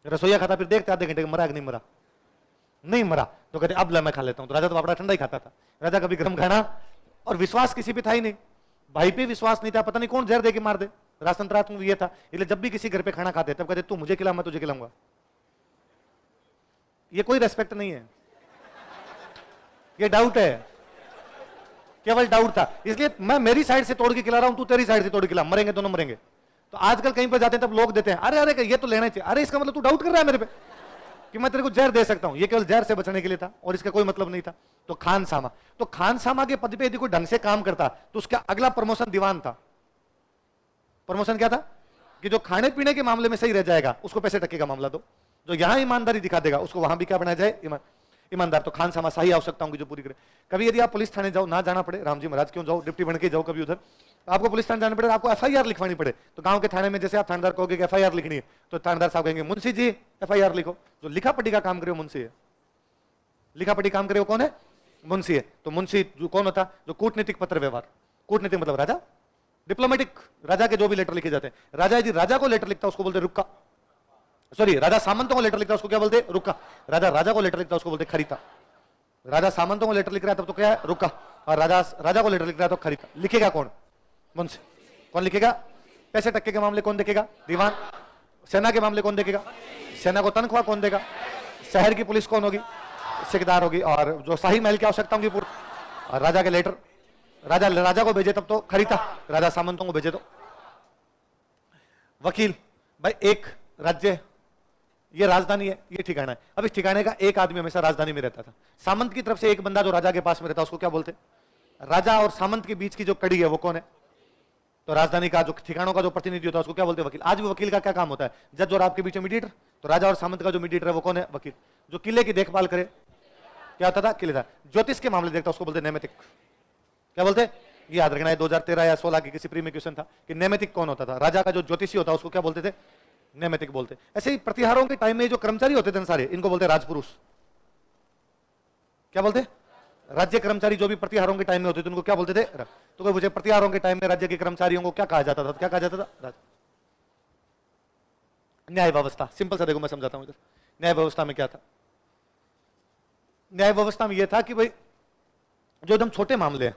रसोईया खाता, फिर देखते आधे घंटे मरा कि नहीं मरा। नहीं मरा तो कहते अब मैं खा लेता हूं। तो राजा तो बापड़ा ठंडा ही खाता था। राजा कभी गर्म खाना, और विश्वास किसी पे था ही नहीं। भाई पे विश्वास नहीं था, पता नहीं कौन जहर दे के मार दे। राजतंत्र में ये था, इसलिए जब भी किसी घर पे खाना खाते तब कहते तू मुझे खिला मैं तुझे खिलाऊंगा। ये कोई रेस्पेक्ट नहीं है, ये डाउट है, केवल डाउट था। इसलिए मैं मेरी साइड से तोड़ के खिला रहा हूं, तू तेरी साइड से तोड़ के खिला, मरेंगे दोनों मरेंगे। तो आजकल कहीं पर जाते हैं तब लोग देते हैं अरे अरे ये तो लेना चाहिए। अरे इसका मतलब तू डाउट कर रहा है मेरे पे कि मैं तेरे को जहर दे सकता हूं। ये केवल जहर से बचने के लिए था और इसका कोई मतलब नहीं था। तो खानसामा, तो खानसामा के पद पे यदि कोई ढंग से काम करता तो उसका अगला प्रमोशन दीवान था। प्रमोशन क्या था? कि जो खाने पीने के मामले में सही रह जाएगा उसको पैसे टक्के का मामला दो, जो यहां ईमानदारी दिखा देगा उसको वहां भी क्या बनाया जाए? ईमानदार। तो खानसामा शाही आवश्यकताओं की जो पूरी करे। कभी यदि आप पुलिस थाने जाओ, ना जाना पड़े, राम जी महाराज क्यों जाओ, डिप्टी बन के जाओ कभी उधर, आपको पुलिस थाने जाना पड़े, आपको एफआईआर लिखवानी पड़े, तो गांव के थाने में जैसे आप थानेदार कहोगे कि एफआईआर लिखनी है, तो थानेदार साहब कहेंगे मुंशी जी एफआईआर लिखो। जो लिखा पढ़ी का काम करे वो मुंशी है। लिखा पढ़ी काम करे वो कौन है? मुंशी है। तो मुंशी जो कौन होता? जो कूटनीतिक पत्र व्यवहार। कूटनीतिक मतलब राजा, डिप्लोमेटिक, राजा के जो भी लेटर लिखे जाते हैं। राजा यदि राजा को लेटर लिखता उसको बोलते रुक्का। सॉरी, राजा सामंतों को लेटर लिखता उसको क्या बोलते? रुक्का। राजा राजा को लेटर लिखता उसको बोलते खरीता। राजा सामंतों को लेटर लिख रहा है तब तो क्या है? रुक्का। और राजा राजा को लेटर लिख रहा है तो खरीता। लिखेगा कौन? मुंशी। कौन लिखेगा? पैसे टक्के के मामले कौन देखेगा? दीवान। सेना के मामले कौन देखेगा? सेना को तनख्वाह कौन देगा? शहर की पुलिस कौन होगी? सिकदार होगी। और जो शाही महल की आवश्यकता होगी पूर्ति, और राजा के लेटर, राजा राजा को भेजे तब तो खरीदा, राजा सामंतों को भेजे तो वकील। भाई एक राज्य, ये राजधानी है, ये ठिकाना है। अब इस ठिकाने का एक आदमी हमेशा राजधानी में रहता था। सामंत की तरफ से एक बंदा जो राजा के पास में रहता उसको क्या बोलते? राजा और सामंत के बीच की जो कड़ी है वो कौन है? तो राजधानी का जो ठिकानों का जो प्रतिनिधि होता है उसको क्या बोलते हैं? वकील। आज भी वकील का क्या काम होता है? जज और आपके बीच में मीडिएटर। तो राजा और सामंत का जो मीडिएटर है वो कौन है? वकील। जो किले की देखभाल करे क्या होता था? किलेदार। ज्योतिष के मामले देखता उसको बोलते नैमितिक। क्या बोलते? ये याद रखना है, 2013 या 16 की किसी प्री में क्वेश्चन था कि नैमितिक कौन होता था? राजा का जो ज्योतिषी होता है उसको क्या बोलते थे? नैमितिक बोलते। ऐसे ही प्रतिहारों के टाइम में जो कर्मचारी होते थे सारे, इनको बोलते राजपुरुष। क्या बोलते? राज्य कर्मचारी जो भी प्रतिहारों के टाइम में होते थे उनको क्या बोलते थे? तो कोई मुझे प्रतिहारों के टाइम में राज्य के कर्मचारियों को क्या कहा जाता था? क्या कहा जाता था? न्याय व्यवस्था। सिंपल सा देखो मैं समझाता हूं इधर। न्याय व्यवस्था में क्या था? न्याय व्यवस्था में यह था कि भाई जो एकदम छोटे मामले हैं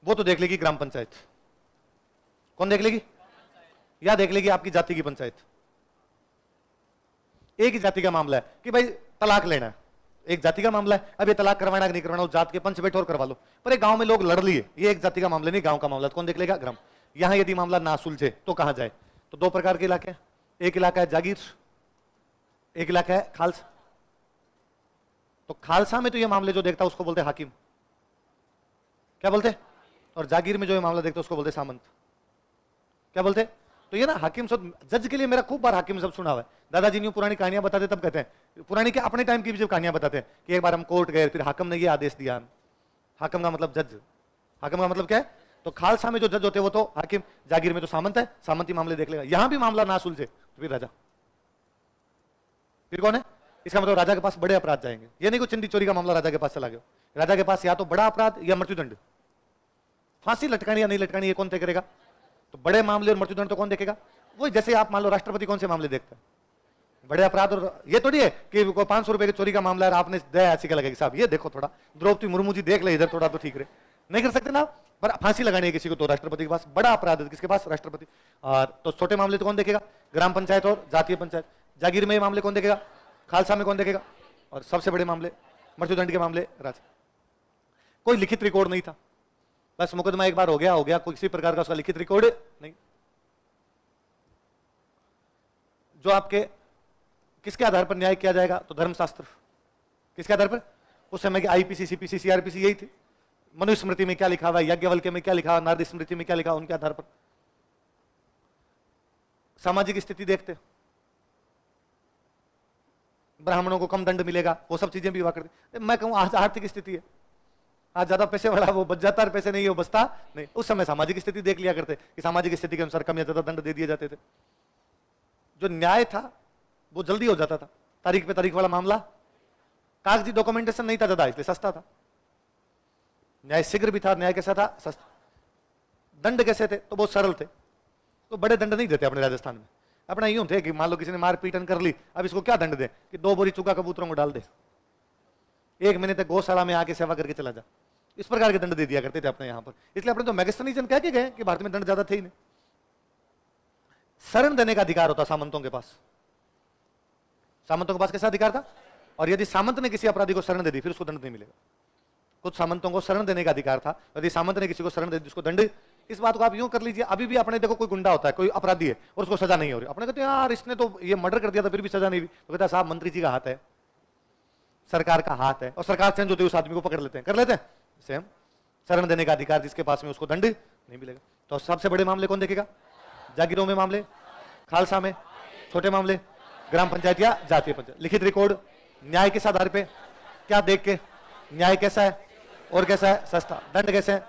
वो तो देख लेगी ग्राम पंचायत। कौन देख लेगी? या देख लेगी आपकी जाति की पंचायत। एक ही जाति का मामला है कि भाई तलाक लेना है, एक जाति का मामला है। अब ये तलाक करवाना कि नहीं करवाना, उस जात के पंच बैठो और करवा लो। पर एक गांव में लोग लड़ लिए, ये एक जाति का मामला नहीं, गांव का मामला। कौन देख लेगा? ग्राम। यहां यदि मामला ना सुलझे तो कहां जाए? तो दो प्रकार के इलाके हैं। एक इलाका है जागीर, एक इलाका है खालसा। तो खालसा में तो ये मामले जो देखता है उसको बोलते हाकिम। क्या बोलते? और जागीर में जो ये मामला देखता है उसको बोलते सामंत। क्या बोलते? तो ये ना हाकिम शब्द, जज के लिए मेरा खूब बार हाकिम शब्द सुना हुआ है। दादाजी ने पुरानी कहानियां बताते तब कहते हैं, पुरानी के अपने टाइम की भी जब कहानियां बताते हैं कि एक बार हम कोर्ट गए, फिर हाकिम ने ये आदेश दिया। हाकिम का मतलब जज। हाकिम का मतलब क्या है? तो खालसा में जो जज होते हैं वो तो हाकिम, जागीर में तो सामंत है, सामंती मामले देख लेगा। यहां भी मामला ना सुलझे तो फिर राजा। फिर कौन है? इसका मतलब राजा के पास बड़े अपराध जाएंगे। ये नहीं कोई चिंदी चोरी का मामला राजा के पास चला गया, राजा के पास या तो बड़ा अपराध या मृत्युदंड। फांसी लटकानी या नहीं लटकानी ये कौन तय करेगा? तो बड़े मामले और मृत्युदंड तो कौन देखेगा? वही जैसे आप मान लो राष्ट्रपति कौन से मामले देखता है? बड़े अपराध। और ये थोड़ी है कि 500 रुपए की चोरी का मामला है, आपने दया याचिका लगाई साहब ये देखो थोड़ा द्रौपदी मुर्मू जी देख ले इधर थोड़ा तो ठीक रहे, नहीं कर सकते ना। पर फांसी लगानी है किसी को तो राष्ट्रपति के पास बड़ा अपराध है, किसके पास? राष्ट्रपति। और तो छोटे मामले तो कौन देखेगा? ग्राम पंचायत और जातीय पंचायत। जागीर में ये मामले कौन देखेगा? खालसा में कौन देखेगा? और सबसे बड़े मामले मृत्युदंड के मामले राजा। कोई लिखित रिकॉर्ड नहीं था, बस मुकदमा एक बार हो गया, कोई किसी प्रकार का उसका लिखित रिकॉर्ड नहीं। जो आपके किसके आधार पर न्याय किया जाएगा? तो धर्मशास्त्र। किसके आधार पर? उस समय की आईपीसी, सीपीसी, सीआरपीसी यही थी। मनुस्मृति में क्या लिखा हुआ, याज्ञवल्क्य में क्या लिखा हुआ, नारदी स्मृति में क्या लिखा, उनके आधार पर। सामाजिक स्थिति देखते, ब्राह्मणों को कम दंड मिलेगा, वो सब चीजें भी हुआ करती। मैं कहूं आज आर्थिक स्थिति है, आज ज्यादा पैसे वाला वो बच जाता है, पैसे नहीं है वो बचता नहीं। उस समय सामाजिक स्थिति देख लिया करते कि सामाजिक स्थिति के अनुसार कम या ज्यादा दंड दे दिए जाते थे। जो न्याय था वो जल्दी हो जाता था, तारीख पे तारीख वाला मामला, कागजी डॉक्यूमेंटेशन नहीं था ज्यादा, इसलिए सस्ता था। न्याय शीघ्र भी था, न्याय कैसा था? सस्ता। दंड कैसे थे? तो बहुत सरल थे, तो बड़े दंड नहीं देते अपने राजस्थान में। अपना यूं थे कि मान लो किसी ने मार पीटन कर ली, अब इसको क्या दंड दे कि 2 बोरी चूका कबूतरों को डाल दे, 1 महीने तक गौशाला में आके सेवा करके चला जा, इस प्रकार के दंड दे दिया करते थे अपने यहां पर। इसलिए अपने तो मैगस्थनीजन कह के गए कि भारत में दंड ज्यादा थे ही नहीं। शरण देने का अधिकार होता सामंतों के पास। सामंतों के पास कैसा अधिकार था? और यदि सामंत ने किसी अपराधी को शरण दे दी फिर उसको दंड नहीं मिलेगा। कुछ सामंतों को शरण देने का अधिकार था, यदि सामंत ने किसी को शरण दे दी उसको दंड। इस बात को आप यूं कर लीजिए, अभी भी अपने देखो कोई गुंडा होता है, कोई अपराधी है और उसको सजा नहीं हो रही, अपने कहते हैं यार इसने तो ये मर्डर कर दिया था फिर भी सजा नहीं हुई, तो कहता है साहब मंत्री जी का हाथ है, सरकार का हाथ है, और सरकार चेंज होती है उस आदमी को पकड़ लेते हैं, कर लेते हैं। सेम शरण देने का अधिकार जिसके पास में उसको दंड नहीं मिलेगा। तो सबसे बड़े मामले कौन देखेगा? जागीरों में मामले, खालसा में, छोटे मामले ग्राम पंचायत या जातीय पंचायत। लिखित रिकॉर्ड, न्याय किस आधार पे, क्या देख के, न्याय कैसा है और कैसा है? सस्ता। दंड कैसे है?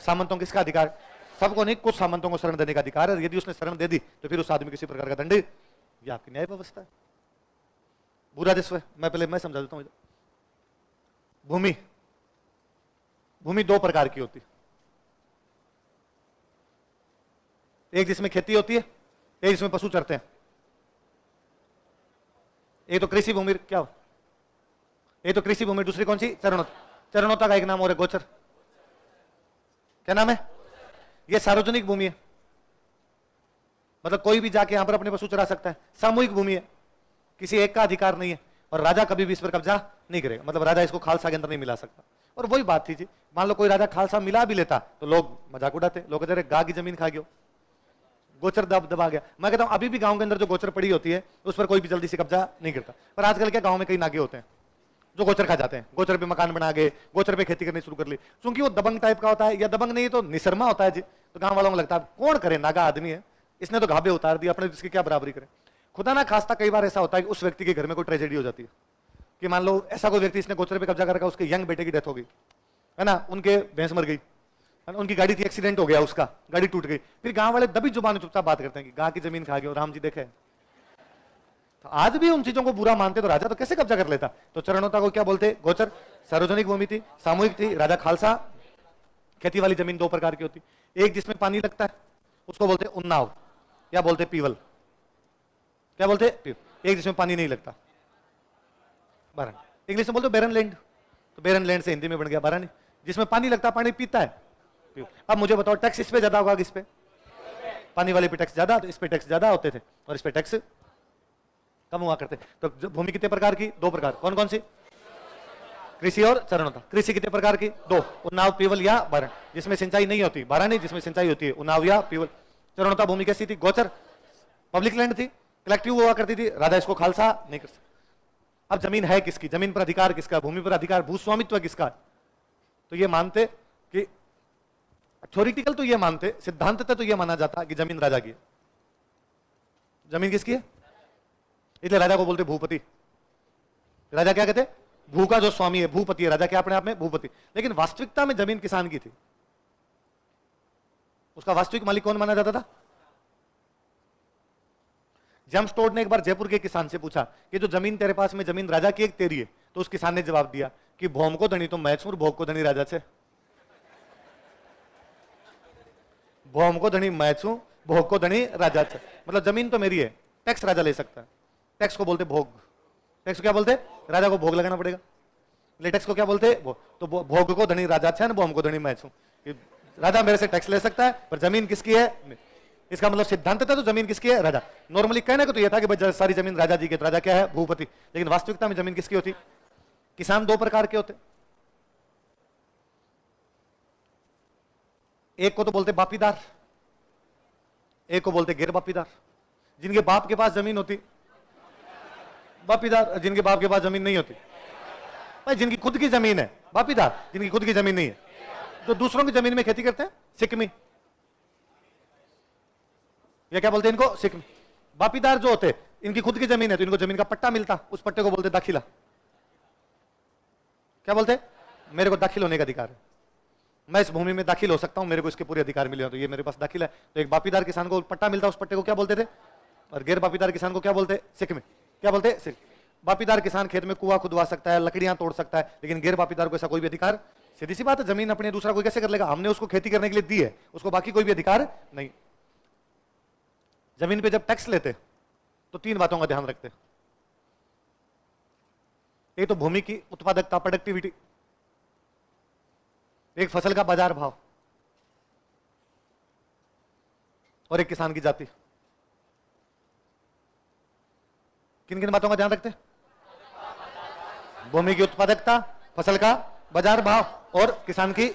सामंतों किसका अधिकार? सबको नहीं, कुछ सामंतों को शरण देने का अधिकार है, यदि उसने शरण दे दी तो फिर उस आदमी किसी प्रकार का दंड, यह आपकी न्याय व्यवस्था है। भूराजस्व मैं समझा देता हूं। भूमि, भूमि 2 प्रकार की होती, एक जिसमें खेती होती है, एक जिसमें पशु चरते हैं। एक तो कृषि भूमि, क्या हो? एक तो कृषि भूमि, दूसरी कौन सी? चरणोता। चरणोता का एक नाम और है गोचर। क्या नाम है? यह सार्वजनिक भूमि है, मतलब कोई भी जाके यहां पर अपने पशु चरा सकता है। सामूहिक भूमि है, किसी एक का अधिकार नहीं है, और राजा कभी भी इस पर कब्जा नहीं करेगा, मतलब राजा इसको खालसा के अंदर नहीं मिला सकता। और वही बात थी जी, मान लो कोई राजा खालसा मिला भी लेता तो लोग मजाक उड़ाते, लोग कहते गा की जमीन खा गयो, गोचर दबा गया। मैं कहता हूं अभी भी गांव के अंदर जो गोचर पड़ी होती है उस पर कोई भी जल्दी से कब्जा नहीं करता। पर आजकल क्या गांव में कई नागे होते हैं जो गोचर खा जाते हैं, गोचर पे मकान बना गए, गोचर पे खेती करनी शुरू कर ली, क्योंकि वो दबंग टाइप का होता है, या दबंग नहीं तो निशर्मा होता है जी। तो गांव वालों को लगता है कौन करे, नागा आदमी है, इसने तो घाबे उतार दिया अपने, जिसकी क्या बराबरी करे। खुदा ना खास्ता कई बार ऐसा होता है कि उस व्यक्ति के घर में कोई ट्रेजेडी हो जाती है, कि मान लो ऐसा कोई व्यक्ति इसने गोचर पे कब्जा कर रखा, उसके यंग बेटे की डेथ हो गई है ना, उनके भैंस मर गई, उनकी गाड़ी थी, एक्सीडेंट हो गया उसका, गाड़ी टूट गई, फिर गांव वाले दबी जुबान चुपचाप बात करते हैं कि गांव की जमीन खा गए, राम जी देखे। तो आज भी उन चीजों को बुरा मानते, तो राजा तो कैसे कब्जा कर लेता? तो चरणोता को क्या बोलते? गोचर। सार्वजनिक भूमि थी, सामूहिक थी, राजा खालसा। खेती वाली जमीन 2 प्रकार की होती, एक जिसमें पानी लगता है उसको बोलते उन्नाव, या बोलते पीवल। क्या बोलते? पीवल। एक जिसमें पानी नहीं लगता, बारानी, इंग्लिश में बोलते बैरन लैंड। तो बैरन लैंड से हिंदी में बन गया बारानी, जिसमें पानी लगता, पानी पीता है। अब मुझे बताओ टैक्स इस पे ज्यादा होगा किस पे? पानी वाले पे टैक्स ज्यादा, तो इस पे टैक्स ज्यादा होते थे, और इस पे टैक्स कम हुआ करते। तो भूमि कितने प्रकार की? 2 प्रकार। कौन कौन सी? कृषि और चरणोता। कृषि कितने प्रकार की? 2, उन्नाव, पीवल या बारण। जिसमें सिंचाई नहीं होती बारानी, जिसमें सिंचाई होती है उन्नाव या पीवल। चरणोता भूमि कैसी थी? गोचर, पब्लिक लैंड थी, कलेक्टिव हुआ करती थी, राजा इसको खालसा नहीं कर सकता। अब जमीन है किसकी? जमीन पर अधिकार किसका? भूमि पर अधिकार, भूस्वामित्व किसका? तो ये मानते कि थ्योरिटिकल तो ये मानते, सिद्धांततः तो ये माना जाता कि जमीन राजा की है। जमीन किसकी है? इसलिए राजा को बोलते भूपति। राजा क्या कहते? भू का जो स्वामी है भूपति है, राजा क्या अपने आप में? भूपति। लेकिन वास्तविकता में जमीन किसान की थी, उसका वास्तविक मालिक कौन माना जाता था? जेम्स टोड ने एक बार जयपुर के किसान से पूछा कि जो जमीन तेरे पास में जमीन राजा की एक तेरी है, तो उस किसान ने जवाब दिया कि भोम को धनी तो मैं छू, भोग को धनी राजा छे। भोम को धनी मैं छू, भोग को धनी राजा छे, मतलब जमीन तो मेरी है, टैक्स राजा ले सकता है। टैक्स को बोलते भोग। टैक्स को क्या बोलते? राजा को भोग लगाना पड़ेगा। टैक्स को क्या बोलते? तो भोग को धनी राजा छे, भोम को धनी मैं छू। राजा मेरे से टैक्स ले सकता है, पर जमीन किसकी है? इसका मतलब सिद्धांत था तो जमीन किसकी है? राजा। नॉर्मली कहने को तो यह था कि भाई सारी जमीन राजा जी की, तो राजा क्या है? भूपति। लेकिन वास्तविकता में जमीन किसकी होती? किसान दो प्रकार के होते, एक को तो बोलते बापीदार, एक को बोलते गैर बापीदार। जिनके बाप के पास जमीन होती बापीदार, जिनके बाप के पास जमीन नहीं होती भाई, जिनकी खुद की जमीन है बापीदार, जिनकी खुद की जमीन नहीं है तो दूसरों की जमीन में खेती करते हैं सिकमी, या क्या बोलते हैं इनको? सिकमी। बापीदार जो होते इनकी खुद की जमीन है तो इनको जमीन का पट्टा मिलता, उस पट्टे को बोलते दाखिला। क्या बोलते? मेरे को दाखिल होने का अधिकार है, मैं इस भूमि में दाखिल हो सकता हूं, मेरे को इसके पूरे अधिकार मिले, तो ये मेरे पास दाखिल है। तो एक बापीदार किसान को पट्टा मिलता, उस पट्टे को क्या बोलते थे? और गैर बापीदार किसान को क्या बोलते? सिकमी। क्या बोलते? सिक। बापीदार किसान खेत में कुआं खुदवा सकता है, लकड़ियां तोड़ सकता है, लेकिन गैर बापीदार को ऐसा कोई भी अधिकार, सीधी सी बात है, जमीन अपने दूसरा कोई कैसे कर लेगा? हमने उसको खेती करने के लिए दी है, उसको बाकी कोई भी अधिकार नहीं। जमीन पे जब टैक्स लेते तो तीन बातों का ध्यान रखते। एक तो भूमि की उत्पादकता, प्रोडक्टिविटी, एक फसल का बाजार भाव, और एक किसान की जाति। किन किन बातों का ध्यान रखते? भूमि की उत्पादकता, फसल का बाजार भाव और किसान की।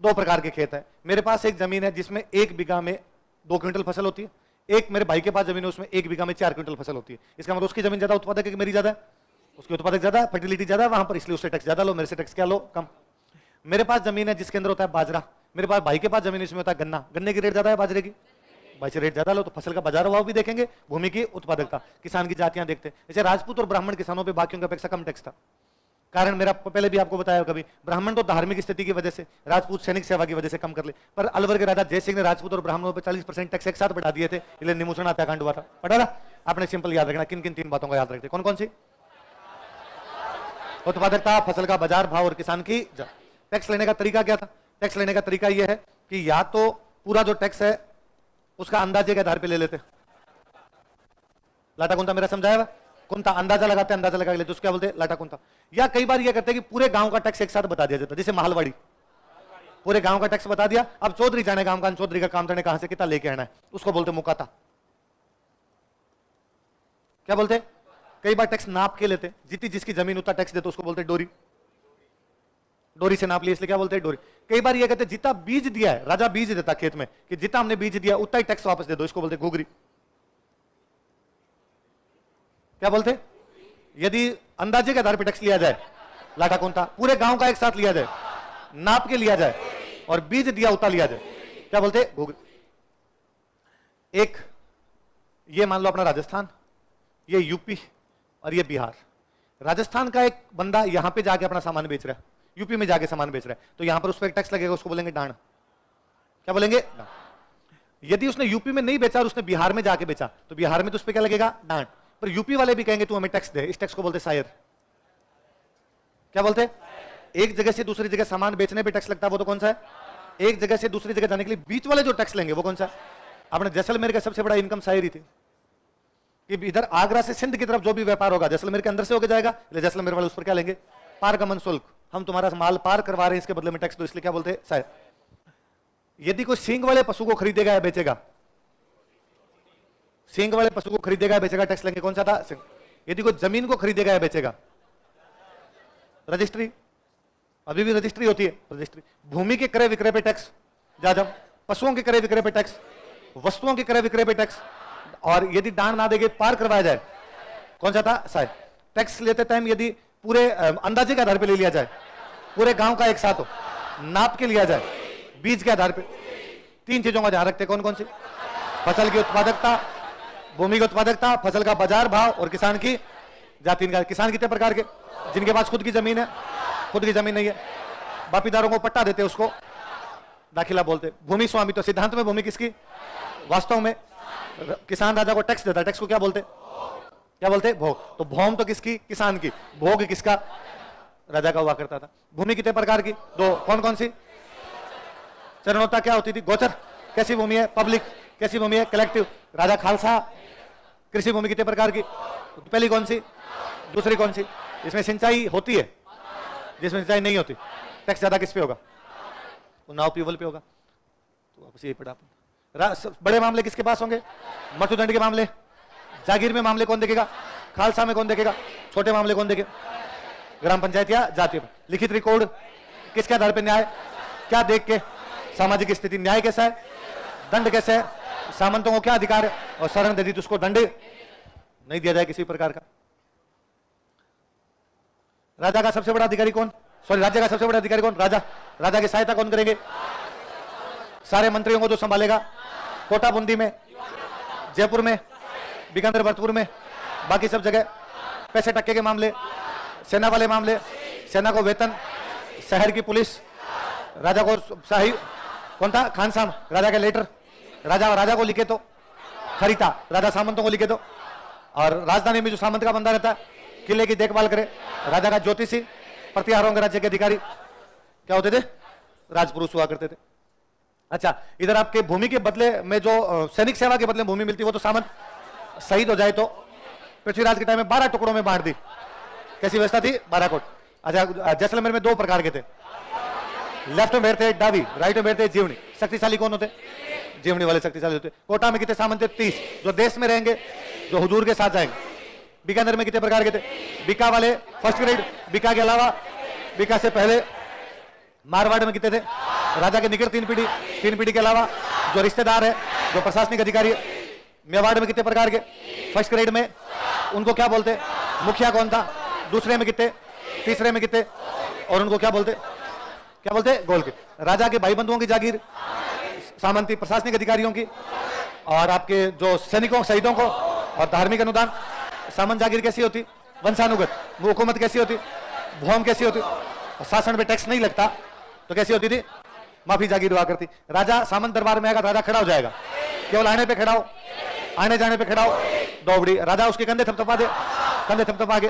दो प्रकार के खेत है। मेरे पास एक जमीन है जिसमें 1 बीघा में 2 क्विंटल फसल होती है, एक मेरे भाई के पास जमीन है उसमें 1 बीघा में 4 क्विंटल फसल होती है। इसका मतलब उसकी जमीन ज्यादा उत्पादक है कि मेरी ज्यादा है? उसकी उत्पादक ज्यादा, फर्टिलिटी ज्यादा वहां पर, इसलिए उससे टैक्स ज्यादा लो, मेरे से टैक्स क्या लो? कम। मेरे पास जमीन है जिसके अंदर होता है बाजरा, मेरे पास भाई के पास जमीन इसमें होता है गन्ना, गन्ने की रेट ज्यादा है, बाजरे की भाई से रेट ज्यादा लो, तो फसल का बाजार भाव भी देखेंगे, भूमि की उत्पादकता, किसान की जातियां देखते हैं। जैसे राजपूत और ब्राह्मण किसानों पर बाकियों की अपेक्षा कम टैक्स था। कारण मेरा पहले भी आपको बताया, कभी ब्राह्मण तो धार्मिक स्थिति की वजह से, राजपूत सैनिक सेवा की वजह से कम कर ले, पर अलवर के राजा जयसिंह ने राजपूत और ब्राह्मणों पर 40% टैक्स एक साथ बढ़ा दिए थे, इसलिए निमोषण हत्याकांड हुआ था। पढ़ा था आपने? सिंपल याद रखना। किन किन 3 बातों का याद रखते? कौन कौन सी? उत्पादकता, फसल का बाजार भाव और किसान की। टैक्स लेने का तरीका क्या था? टैक्स लेने का तरीका यह है कि या तो पूरा जो टैक्स है उसका अंदाजे के आधार पर ले लेते, लाटा कुंता मेरा समझाया हुआ, कुंता अंदाजा लगाते, अंदाजा लगा लेते, उसको क्या बोलते? लाटा कुंता। या कई बार ये करते हैं कि पूरे गांव का टैक्स एक साथ बता दिया जाता है, जैसे महलवाड़ी, पूरे गांव का टैक्स बता दिया, अब चौधरी जाने काम का, चौधरी का काम करने कहां से कितना लेके आना है, उसको बोलते मुकाता। क्या बोलते? कई बार टैक्स नाप के लेते, जितनी जिसकी जमीन उतना टैक्स देते, उसको बोलते डोरी, डोरी से नाप लिया इसलिए क्या बोलते हैं? डोरी। कई बार ये कहते जितना बीज दिया है, राजा बीज देता खेत में कि जितना हमने बीज दिया उतना ही टैक्स वापस दे दो, इसको बोलते घुघरी। क्या बोलते? यदि अंदाजे के आधार पर टैक्स लिया जाए, लाटा कोंता, पूरे गांव का एक साथ लिया जाए, नाप के लिया जाए और बीज दिया उतना लिया जाए, क्या बोलते? घुघरी। एक ये मान लो अपना राजस्थान, ये यूपी और ये बिहार। राजस्थान का एक बंदा यहां पे जाके अपना सामान बेच रहा है, यूपी में जाके सामान बेच रहा है, तो यहां पर उस पर एक टैक्स लगेगा, उसको बोलेंगे डांड। क्या बोलेंगे? डांड। यदि उसने यूपी में नहीं बेचा और उसने बिहार में जाके बेचा, तो बिहार में तो उस पर क्या लगेगा? डांड। पर यूपी वाले भी कहेंगे तू हमें टैक्स दे, इस टैक्स को बोलते सायर। क्या बोलते? एक जगह से दूसरी जगह सामान बेचने पे टैक्स लगता है, वो तो कौन सा है? एक जगह से दूसरी जगह जाने के लिए बीच वाले जो टैक्स लेंगे वो कौन सा है? आपने जैसलमेर का सबसे बड़ा इनकम सायर ही थी कि इधर आगरा से सिंध की तरफ जो भी व्यापार होगा जैसलमेर के अंदर से होकर जाएगा, इसलिए जैसलमेर वाले उस पर क्या लेंगे? पारगमन शुल्क। हम तुम्हारा माल पार करवा रहे हैं, इसके बदले में टैक्स दो, इसलिए क्या बोलते हैं? सायर। यदि कोई सींग वाले पशु को खरीदेगा या बेचेगा, सींग वाले पशु को खरीदेगा या बेचेगा, टैक्स लेंगे, कौन सा था? सींग। यदि कोई जमीन को खरीदेगा या बेचेगा, रजिस्ट्री, अभी भी रजिस्ट्री होती है, रजिस्ट्री। भूमि के क्रय विक्रय पे टैक्स, जाजम। पशुओं के क्रय विक्रय पे टैक्स, वस्तुओं के क्रय विक्रय पे टैक्स, और यदि दान ना देके पार करवाया जाए, कौन सा था? सायर। टैक्स लेते टाइम यदि पूरे अंदाजे के आधार पे ले लिया जाए, पूरे गांव का एक साथ हो, नाप के लिया जाए, बीज के आधार पे, 3 चीजों का ध्यान रखते हैं। कौन कौन सी? फसल की उत्पादकता, भूमि की उत्पादकता, फसल का बाजार भाव और किसान की जाति। किसान कितने प्रकार के? जिनके पास खुद की जमीन है, खुद की जमीन नहीं है, बापीदारों को पट्टा देते, उसको दाखिला बोलते। भूमि स्वामी, तो सिद्धांत में भूमि किसकी? वास्तव में किसान राजा को टैक्स देता है, टैक्स को क्या बोलते, क्या बोलते, भोग। तो भौम तो किसकी, किसान की, भोग किसका, राजा का हुआ करता था। भूमि कितने प्रकार की, दो, कौन कौन सी, चरणोत्ता क्या होती थी, गोचर कैसी भूमि है, पब्लिक कैसी भूमि है, कलेक्टिव। राजा खालसा। कृषि भूमि कितने प्रकार की, पहली कौन सी, दूसरी कौन सी, इसमें सिंचाई होती है, जिसमें सिंचाई नहीं होती, टैक्स ज्यादा किस पे होगा, नाव प्यूबल पे होगा। तो वापस यही पढ़ा। बड़े मामले किसके पास होंगे, मृत्युदंड के मामले, जागीर में मामले कौन देखेगा, खालसा में कौन देखेगा, छोटे मामले कौन देखेगा, ग्राम पंचायत या जाति में। लिखित रिकॉर्ड किसके आधार पर, न्याय क्या देख के, सामाजिक स्थिति, न्याय कैसा है, दंड कैसा है, सामंतों को क्या अधिकार है, और शरण दे दी तो उसको दंड नहीं दिया जाए किसी प्रकार का। राजा का सबसे बड़ा अधिकारी कौन, सॉरी राज्य का सबसे बड़ा अधिकारी कौन, राजा। राजा की सहायता कौन करेंगे, सारे मंत्रियों को जो संभालेगा, कोटा बूंदी में, जयपुर में, बीकानेर भरतपुर में, बाकी सब जगह। पैसे टक्के के मामले, सेना वाले मामले, सेना को वेतन, शहर की पुलिस, राजा को शाही कौन था, खानसाम, राजा के लेटर, राजा को लिखे तो खरीदा, राजा सामंतों को लिखे तो। और राजधानी में जो सामंत का बंदा रहता है, किले की देखभाल करे, राजा का ज्योतिषी, प्रतिहारों के राज्य के अधिकारी क्या होते थे, राजपुरुष हुआ करते थे। अच्छा, इधर आपके भूमि के बदले में जो सैनिक सेवा के बदले भूमि मिलती, वो तो सामंत शहीद हो जाए तो पृथ्वीराज के टाइम में 12 टुकड़ों में बांट दी। कैसी व्यवस्था थी, 12 कोट। अच्छा, जैसलमेर में 2 प्रकार के थे, लेफ्ट में बैठते डावी, राइट में बैठते जीवनी। शक्तिशाली कौन होते, जीवनी वाले शक्तिशाली होते। कोटा में कितने सामंत थे, 30, जो देश में रहेंगे, जो हुजूर के साथ जाएंगे। बीकानेर में कितने प्रकार के थे, बीका वाले फर्स्ट ग्रेड, बीका के अलावा, बीका से पहले। मारवाड़ में कितने थे, राजा के निकट 3 पीढ़ी, 3 पीढ़ी के अलावा जो रिश्तेदार है, जो प्रशासनिक अधिकारी है। मेवाड़ में कितने प्रकार के, फर्स्ट ग्रेड में उनको क्या बोलते, मुखिया कौन था, दूसरे में कितने, तीसरे में कितने, और उनको क्या बोलते, क्या बोलते, गोल के। राजा के भाई बंधुओं की जागीर, सामंती प्रशासनिक अधिकारियों की, और आपके जो सैनिकों शहीदों को, और धार्मिक अनुदान। सामंत जागीर कैसी होती, वंशानुगत। हुकूमत कैसी होती, भौम कैसी होती, शासन पे टैक्स नहीं लगता तो कैसी होती थी, माफी जागीर हुआ करती। राजा सामंत दरबार में आएगा, राजा खड़ा हो जाएगा, केवल आने पे खड़ा हो, आने जाने पे खड़ा हो, दौबड़ी। राजा उसके कंधे थपथपा दे, कंधे थपथपा के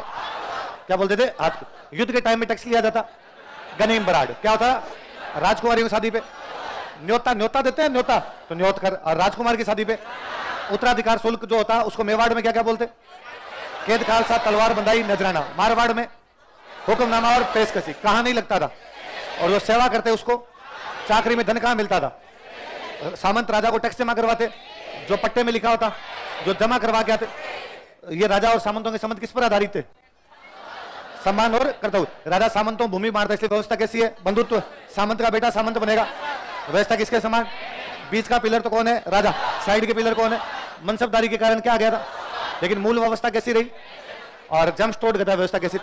क्या बोलते थे, हाथ को। युद्ध के टाइम में टैक्स लिया जाता, गनीम बराड क्या होता, राजकुमारियों की शादी पे न्योता, न्योता देते हैं न्योता, तो न्योत कर। और राजकुमार की शादी पे उत्तराधिकार शुल्क जो होता, उसको मेवाड़ में क्या क्या बोलते, कैद खालसा, तलवार बंधाई, नजराना। मारवाड़ में हुक्मनामा और पेशकशी, कहां नहीं लगता था, और जो सेवा करते उसको चाकरी में धन कहां मिलता था। सामंत राजा को टैक्स जमा करवाते, जो पट्टे में लिखा होता, जो जमा करवा के आते। ये राजा और सामंतों के संबंध किस पर आधारित थे, सम्मान और कर्तव्य। राजा सामंतों भूमि बांटता, इसलिए व्यवस्था कैसी है, बंधुत्व। सामंत का बेटा सामंत बनेगा, व्यवस्था किसके समान। बीच का पिलर तो कौन है, राजा, साइड के पिलर कौन है, मनसबदारी के कारण क्या आ गया था, लेकिन मूल व्यवस्था कैसी रही। और जम्प स्टोर्ड गदा व्यवस्था कैसी।